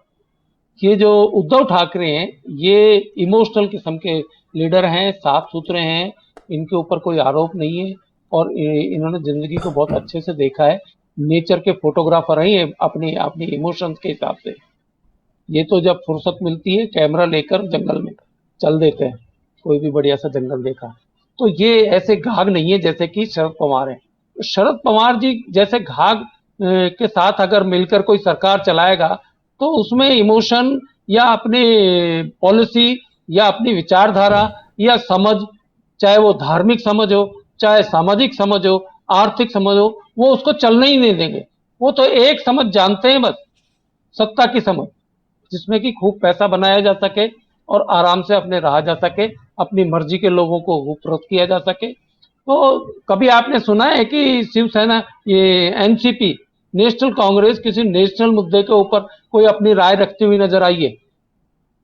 S4: ये जो उद्धव ठाकरे हैं, ये इमोशनल किस्म के लीडर हैं, साफ सुथरे हैं, इनके ऊपर कोई आरोप नहीं है और इन्होंने जिंदगी को बहुत अच्छे से देखा है। नेचर के फोटोग्राफर हैं अपनी अपनी इमोशंस के हिसाब से। ये तो जब फुर्सत मिलती है कैमरा लेकर जंगल में चल देते हैं, कोई भी बढ़िया सा जंगल देखा। तो ये ऐसे घाघ नहीं है जैसे कि शरद पवार है। शरद पवार जी जैसे घाघ के साथ अगर मिलकर कोई सरकार चलाएगा तो उसमें इमोशन या अपनी पॉलिसी या अपनी विचारधारा या समझ, चाहे वो धार्मिक समझ हो, चाहे सामाजिक समझ हो, आर्थिक समझ हो, वो उसको चलने ही नहीं देंगे। वो तो एक समझ जानते हैं बस, सत्ता की समझ, जिसमें कि खूब पैसा बनाया जा सके और आराम से अपने रहा जा सके, अपनी मर्जी के लोगों को उपरोक्त किया जा सके। तो कभी आपने सुना है कि शिवसेना, ये एनसीपी, नेशनल कांग्रेस किसी नेशनल मुद्दे के ऊपर कोई अपनी राय रखती हुई नजर आई है?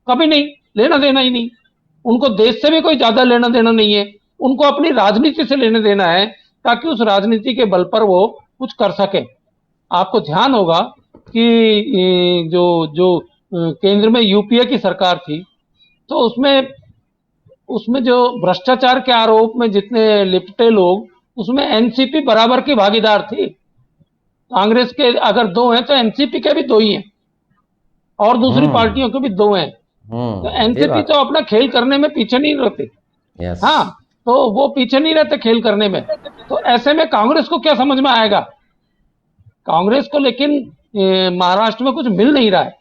S4: कभी नहीं, लेना देना ही नहीं। उनको देश से भी कोई ज्यादा लेना देना नहीं है, उनको अपनी राजनीति से लेना देना है ताकि उस राजनीति के बल पर वो कुछ कर सके। आपको ध्यान होगा कि जो जो केंद्र में यूपीए की सरकार थी, तो उसमें उसमें जो भ्रष्टाचार के आरोप में जितने लिपटे लोग, उसमें एनसीपी बराबर की भागीदार थी। कांग्रेस के अगर दो हैं तो एनसीपी के भी दो ही हैं और दूसरी पार्टियों के भी दो हैं। तो
S1: ये
S4: एनसीपी
S1: बात
S4: तो अपना खेल करने में पीछे नहीं रहते।
S1: यस।
S4: हाँ, तो वो पीछे नहीं रहते खेल करने में। तो ऐसे में कांग्रेस को क्या समझ में आएगा? कांग्रेस को लेकिन महाराष्ट्र में कुछ मिल नहीं रहा है।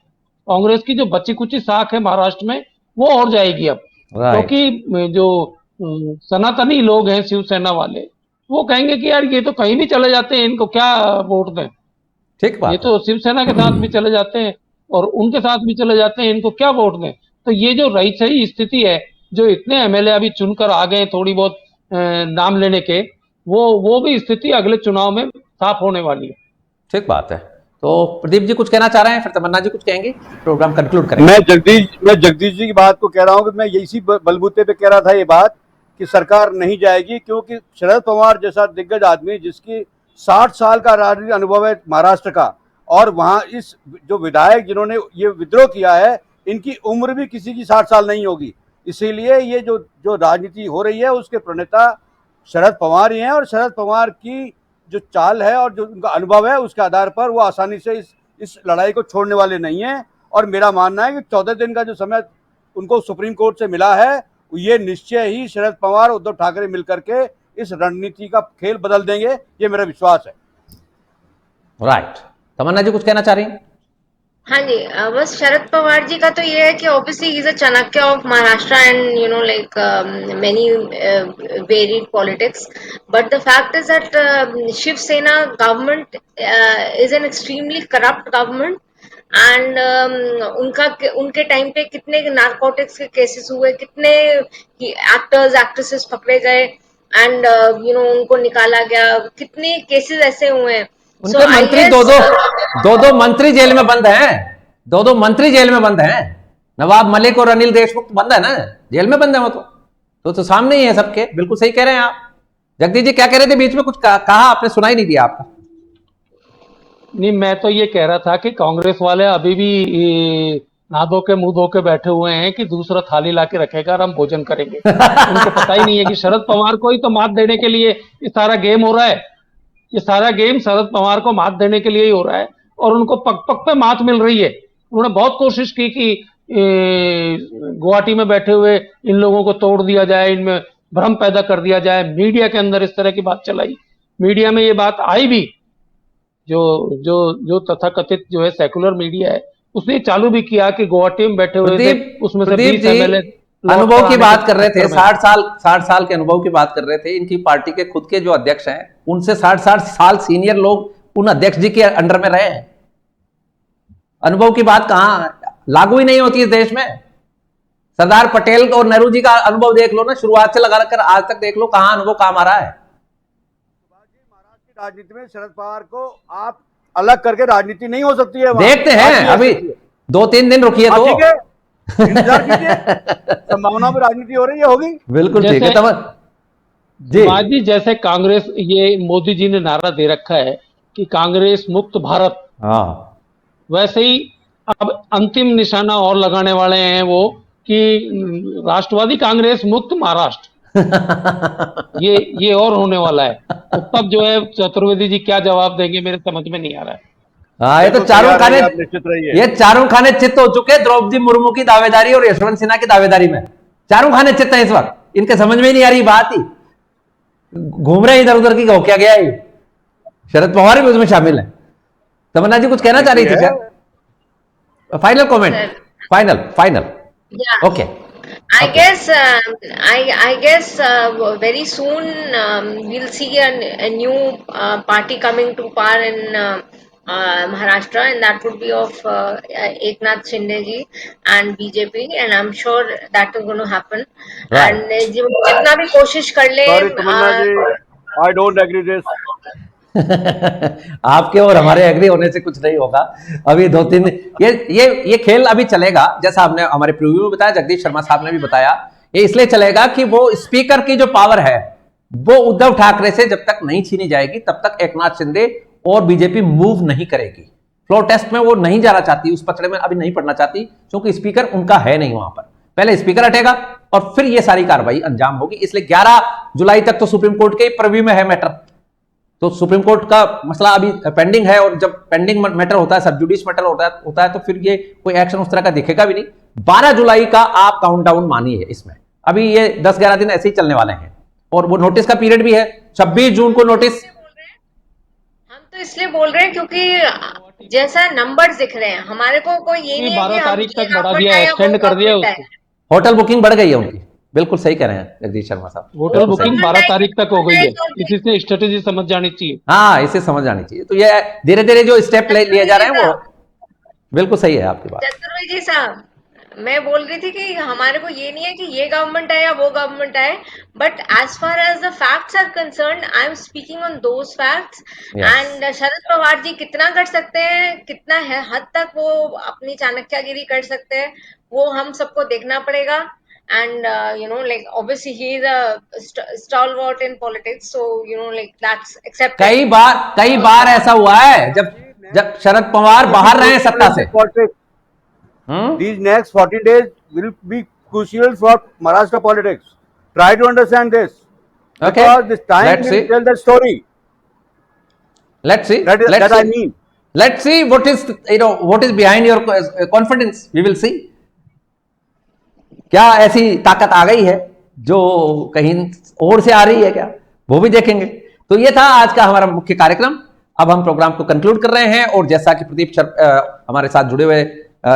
S4: कांग्रेस की जो बची कुची साख है महाराष्ट्र में, वो और जाएगी अब,
S1: राइट।
S4: क्योंकि जो सनातनी लोग हैं, शिवसेना वाले, वो कहेंगे कि यार ये तो कहीं भी चले जाते हैं, इनको क्या वोट दें।
S1: ठीक
S4: ये
S1: बात है।
S4: तो शिवसेना के साथ भी चले जाते हैं और उनके साथ भी चले जाते हैं, इनको क्या वोट दें। तो ये जो रही सही स्थिति है, जो इतने एमएलए अभी चुनकर आ गए थोड़ी बहुत नाम लेने के, वो भी स्थिति अगले चुनाव में साफ होने वाली है।
S1: ठीक बात है। तो प्रदीप जी कुछ कहना चाह रहे हैं, फिर तमन्ना जी कुछ कहेंगे, प्रोग्राम कंक्लूड करेंगे।
S2: मैं जगदीश जी की बात को कह रहा हूं कि मैं इसी बलबूते पे कह रहा था ये बात कि सरकार नहीं जाएगी, क्योंकि शरद पवार जैसा दिग्गज आदमी जिसकी 60 साल का राजनीतिक अनुभव है महाराष्ट्र का, और वहां इस जो विधायक जिन्होंने ये विद्रोह किया है, इनकी उम्र भी किसी की 60 साल नहीं होगी। इसीलिए ये जो राजनीति हो रही है उसके प्रणेता शरद पवार ही हैं, और शरद पवार की जो चाल है और जो उनका अनुभव है उसके आधार पर वो आसानी से इस लड़ाई को छोड़ने वाले नहीं हैं। और मेरा मानना है कि 14 दिन का जो समय उनको सुप्रीम कोर्ट से मिला है, ये निश्चय ही शरद पवार उद्धव ठाकरे मिलकर के इस रणनीति का खेल बदल देंगे, ये मेरा विश्वास है।
S1: राइट। तमन्ना जी कुछ कहना चाह रही हैं?
S5: हाँ जी, बस शरद पवार जी का तो ये है कि obviously he is a Chanakya of Maharashtra and you know like many varied politics, but the fact is that Shivsena government is an extremely corrupt government and उनके टाइम पे कितने नारकोटिक्स के केसेस हुए, कितने एक्टर्स एक्ट्रेसेस पकड़े गए एंड यू नो उनको निकाला गया, कितने केसेस ऐसे हुए हैं।
S1: उनके मंत्री दो मंत्री जेल में बंद हैं, दो मंत्री जेल में बंद हैं। नवाब मलिक और अनिल देशमुख तो बंद है ना, जेल में बंद है वो तो सामने ही है सबके। बिल्कुल सही कह रहे हैं आप। जगदीश जी क्या कह रहे थे? बीच में कुछ कहा आपने, सुनाई नहीं दिया आपका।
S4: नहीं, मैं तो ये कह रहा था कि कांग्रेस वाले अभी भी ना धो के मुंह धो के बैठे हुए हैं कि दूसरा थाली ला के रखेगा और हम भोजन करेंगे। उनको पता ही नहीं है कि शरद पवार को ही तो मात देने के लिए ये सारा गेम हो रहा है। ये सारा गेम शरद पवार को मात देने के लिए ही हो रहा है और उनको पग पग पे मात मिल रही है। उन्होंने बहुत कोशिश की कि गुवाहाटी में बैठे हुए इन लोगों को तोड़ दिया जाए, इनमें भ्रम पैदा कर दिया जाए, मीडिया के अंदर इस तरह की बात चलाई, मीडिया में ये बात आई भी, जो तथाकथित जो है सेकुलर मीडिया है उसने चालू भी किया कि गुवाहाटी में बैठे हुए थे, उसमें से 20 एमएलए
S1: अनुभव की बात कर रहे थे, 60 साल के अनुभव की बात कर रहे थे। इनकी पार्टी के खुद के जो अध्यक्ष हैं उनसे 60 साल सीनियर लोग उन अध्यक्ष जी के अंडर में रहे हैं। अनुभव की बात कहां लागू ही नहीं होती इस देश में। सरदार पटेल और नेहरू जी का अनुभव देख लो ना, शुरुआत से लगा कर आज तक देख लो, कहां अनुभव काम आ रहा है।
S2: महाराष्ट्र की राजनीति में शरद पवार को आप अलग करके राजनीति नहीं हो सकती है।
S1: देखते हैं, अभी 2-3 दिन रुकिए तो।
S2: इंतजार कीजिए, संभावना पर राजनीति हो रही है, होगी।
S1: बिल्कुल ठीक है
S4: जैसे
S1: तमन जी।
S4: बाजी, जैसे कांग्रेस, ये मोदी जी ने नारा दे रखा है कि कांग्रेस मुक्त भारत,
S1: हाँ
S4: वैसे ही अब अंतिम निशाना और लगाने वाले हैं वो कि राष्ट्रवादी कांग्रेस मुक्त महाराष्ट्र, ये और होने वाला है। तो तब जो है चतुर्वेदी जी क्या जवाब देंगे, मेरे समझ में नहीं आ रहा है।
S1: हाँ, ये तो
S2: बिल्कुल
S1: चारों
S2: तैयार
S1: खाने,
S2: रहिए, आप निश्चित रहिए।
S1: ये चारों खाने चित्त हो चुके हैं द्रौपदी मुर्मू की दावेदारी और यशवंत सिन्हा की दावेदारी में। चारों खाने चित्त है इस वक्त, इनके समझ में ही नहीं आ रही बात ही, घूम रहे इधर उधर की हो क्या गया ये। शरद पवार भी उसमें शामिल है। तमन्ना जी कुछ कहना चाह रही थी क्या? Final comment,
S5: Sir.
S1: Final final
S5: Yeah.
S1: Okay.
S5: I
S1: Okay.
S5: guess I guess very soon we'll see a new party coming to power in Maharashtra, and that would be of Eknath Shinde ji and BJP, and I'm sure that is going to happen.
S1: Right.
S5: And जितना भी कोशिश कर ले
S2: sorry Tamanna ji, I don't agree this.
S1: आपके और हमारे एग्री होने से कुछ नहीं होगा। अभी 2-3 ये खेल अभी चलेगा, जैसा आपने हमारे प्रीव्यू में बताया, जगदीश शर्मा साहब ने भी बताया, ये इसलिए चलेगा कि वो स्पीकर की जो पावर है वो उद्धव ठाकरे से जब तक नहीं छीनी जाएगी तब तक एकनाथ शिंदे और बीजेपी मूव नहीं करेगी। फ्लोर टेस्ट में वो नहीं जाना चाहती, उस पचड़े में अभी नहीं पड़ना चाहती, क्योंकि स्पीकर उनका है नहीं वहां पर। पहले स्पीकर हटेगा और फिर ये सारी कार्रवाई अंजाम होगी। इसलिए 11 जुलाई तक तो सुप्रीम कोर्ट के प्रीव्यू में है मैटर, तो सुप्रीम कोर्ट का मसला अभी पेंडिंग है, और जब पेंडिंग मैटर होता है, सब जुडिस मैटर होता है तो फिर ये कोई एक्शन उस तरह का दिखेगा भी नहीं। 12 जुलाई का आप काउंटडाउन मानिए इसमें, अभी ये 10-11 दिन ऐसे ही चलने वाले हैं, और वो नोटिस का पीरियड भी है 26 जून को नोटिस।
S5: हम तो इसलिए बोल रहे हैं क्योंकि जैसा नंबर्स दिख रहे हैं हमारे को, कोई ये नहीं है कि
S4: 12
S5: हम
S4: तारीख
S5: ये
S4: तक बढ़ा
S5: government
S4: दिया,
S5: है या वो
S4: एक्सटेंड कर दिया
S5: government है।
S4: उसको।
S1: होटल बुकिंग बढ़ गई है उनकी, बिल्कुल सही कह रहे हैं जगदीश शर्मा साहब।
S4: होटल
S1: बिल्कुल सही।
S4: बुकिंग 12 तारीख तक हो गई है, इसी से स्ट्रेटेजी समझ जानी चाहिए।
S1: हाँ, इसे समझ आनी चाहिए। तो ये धीरे धीरे जो स्टेप लिए जा रहे हैं वो बिल्कुल सही है आपकी बात।
S5: चतुर्वेदी साहब, मैं बोल रही थी कि हमारे को ये नहीं है कि ये गवर्नमेंट है या वो गवर्नमेंट है, but as far as the facts are concerned, I am speaking on those facts.
S1: Yes.
S5: And Sharad Pawar ji कितना कर सकते हैं, कितना है हद तक वो अपनी चाणक्यगिरी कर सकते हैं, वो हम सबको देखना पड़ेगा। And like obviously he is a stalwart in politics, so like that's accepted.
S1: कई बार ऐसा हुआ है जब शरद पवार बाहर रहे सत्ता से।
S2: These next 40 days will be crucial for Maharashtra politics. Try to understand this.
S1: Okay.
S2: Because this time
S1: Let's
S2: will
S1: see.
S2: tell the story.
S1: Let's see.
S2: That I mean.
S1: Let's see what is behind your confidence. We will see. क्या ऐसी ताकत आ गई है जो कहीं और से आ रही है क्या, वो भी देखेंगे। तो ये था आज का हमारा मुख्य कार्यक्रम। अब हम प्रोग्राम को कंक्लूड कर रहे हैं, और जैसा कि प्रदीप हमारे साथ जुड़े हुए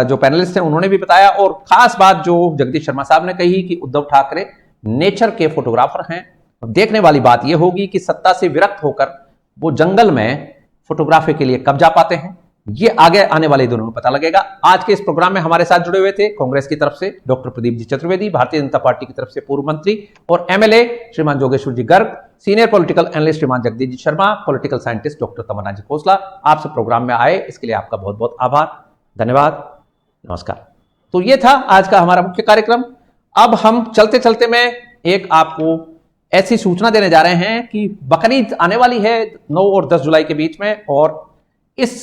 S1: जो पैनलिस्ट हैं उन्होंने भी बताया, और खास बात जो जगदीश शर्मा साहब ने कही कि उद्धव ठाकरे नेचर के फोटोग्राफर हैं। देखने वाली बात यह होगी कि सत्ता से विरक्त होकर वो जंगल में फोटोग्राफी के लिए कब जा पाते हैं, ये आगे आने वाले दिनों में पता लगेगा। आज के इस प्रोग्राम में हमारे साथ जुड़े हुए थे कांग्रेस की तरफ से डॉक्टर प्रदीप जी चतुर्वेदी, भारतीय जनता पार्टी की तरफ से पूर्व मंत्री और एमएलए श्रीमान जोगेश्वर जी गर्ग, सीनियर पॉलिटिकल एनालिस्ट श्रीमान Jagdish ji Sharma, political scientist doctor तमन्ना जी खोसला। आपसे प्रोग्राम में आए इसके लिए आपका बहुत बहुत आभार, धन्यवाद, नमस्कार। तो ये था आज का हमारा मुख्य कार्यक्रम। अब हम चलते चलते में एक आपको ऐसी सूचना देने जा रहे हैं कि बकरीद आने वाली है 9 और 10 जुलाई के बीच में, और इस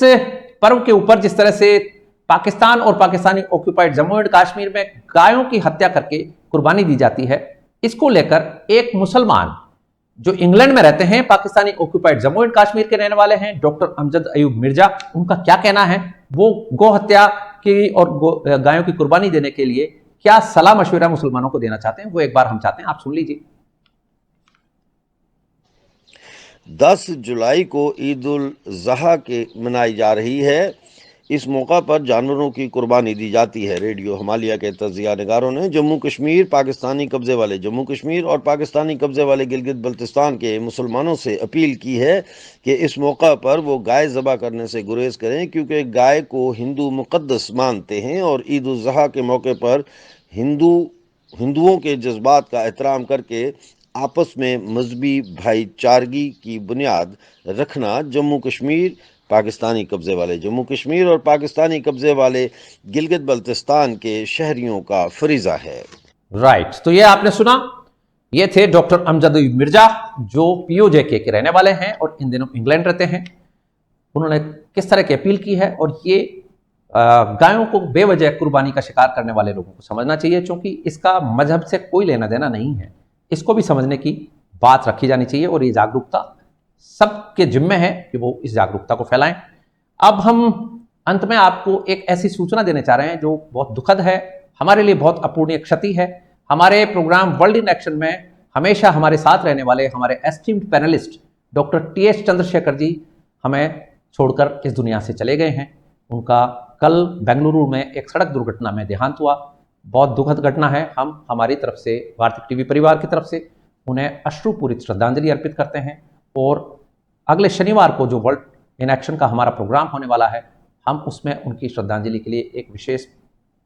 S1: पर्व के ऊपर जिस तरह से पाकिस्तान और पाकिस्तानी ऑक्यूपाइड जम्मू एंड कश्मीर में गायों की हत्या करके कुर्बानी दी जाती है, इसको लेकर एक मुसलमान जो इंग्लैंड में रहते हैं, पाकिस्तानी ऑक्यूपाइड जम्मू एंड कश्मीर के रहने वाले हैं, डॉक्टर अमजद अयूब मिर्जा, उनका क्या कहना है, वो गौ हत्या की और गायों की कुर्बानी देने के लिए क्या सलाह मशवरा मुसलमानों को देना चाहते हैं, वो एक बार हम चाहते हैं आप सुन लीजिए।
S6: 10 जुलाई को ईद उल ज़हा के मनाई जा रही है। इस मौका पर जानवरों की कुर्बानी दी जाती है। रेडियो हिमालय के तजिया निगारों ने जम्मू कश्मीर, पाकिस्तानी कब्जे वाले जम्मू कश्मीर और पाकिस्तानी कब्जे वाले गिलगित बल्तिस्तान के मुसलमानों से अपील की है कि इस मौका पर वो गाय ज़बह करने से गुरेज करें, क्योंकि गाय को हिंदू मुक़द्दस मानते हैं और ईद उल ज़हा के मौके पर हिंदुओं के जज्बात का एहतराम करके आपस में मजहबी भाईचारगी की बुनियाद रखना जम्मू कश्मीर, पाकिस्तानी कब्जे वाले जम्मू कश्मीर और पाकिस्तानी कब्जे वाले गिलगित बल्तिस्तान के शहरियों का फरीजा है।
S1: राइट, तो ये आपने सुना, ये थे डॉक्टर अमजद मिर्जा जो पीओजेके के रहने वाले हैं और इन दिनों इंग्लैंड रहते हैं। उन्होंने किस तरह की अपील की है, और ये गायों को बेवजह कुर्बानी का शिकार करने वाले लोगों को समझना चाहिए, क्योंकि इसका मजहब से कोई लेना देना नहीं है। इसको भी समझने की बात रखी जानी चाहिए और ये जागरूकता सबके जिम्मे है कि वो इस जागरूकता को फैलाएं। अब हम अंत में आपको एक ऐसी सूचना देने चाह रहे हैं जो बहुत दुखद है, हमारे लिए बहुत अपूर्णीय क्षति है। हमारे प्रोग्राम वर्ल्ड इन एक्शन में हमेशा हमारे साथ रहने वाले हमारे esteemed panelist doctor TS Chandrashekhar ji हमें छोड़कर इस दुनिया से चले गए हैं। उनका कल बेंगलुरु में एक सड़क दुर्घटना में देहांत हुआ। बहुत दुखद घटना है। हम हमारी तरफ से, वार्तिक टीवी परिवार की तरफ से उन्हें अश्रुपूरित श्रद्धांजलि अर्पित करते हैं, और अगले शनिवार को जो वर्ल्ड इन एक्शन का हमारा प्रोग्राम होने वाला है, हम उसमें उनकी श्रद्धांजलि के लिए एक विशेष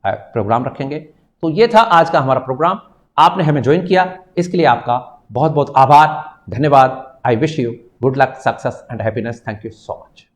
S1: प्रोग्राम रखेंगे। तो ये था आज का हमारा प्रोग्राम। आपने हमें ज्वाइन किया, इसके लिए आपका बहुत बहुत आभार, धन्यवाद। I wish you good luck, success and happiness. Thank you so much.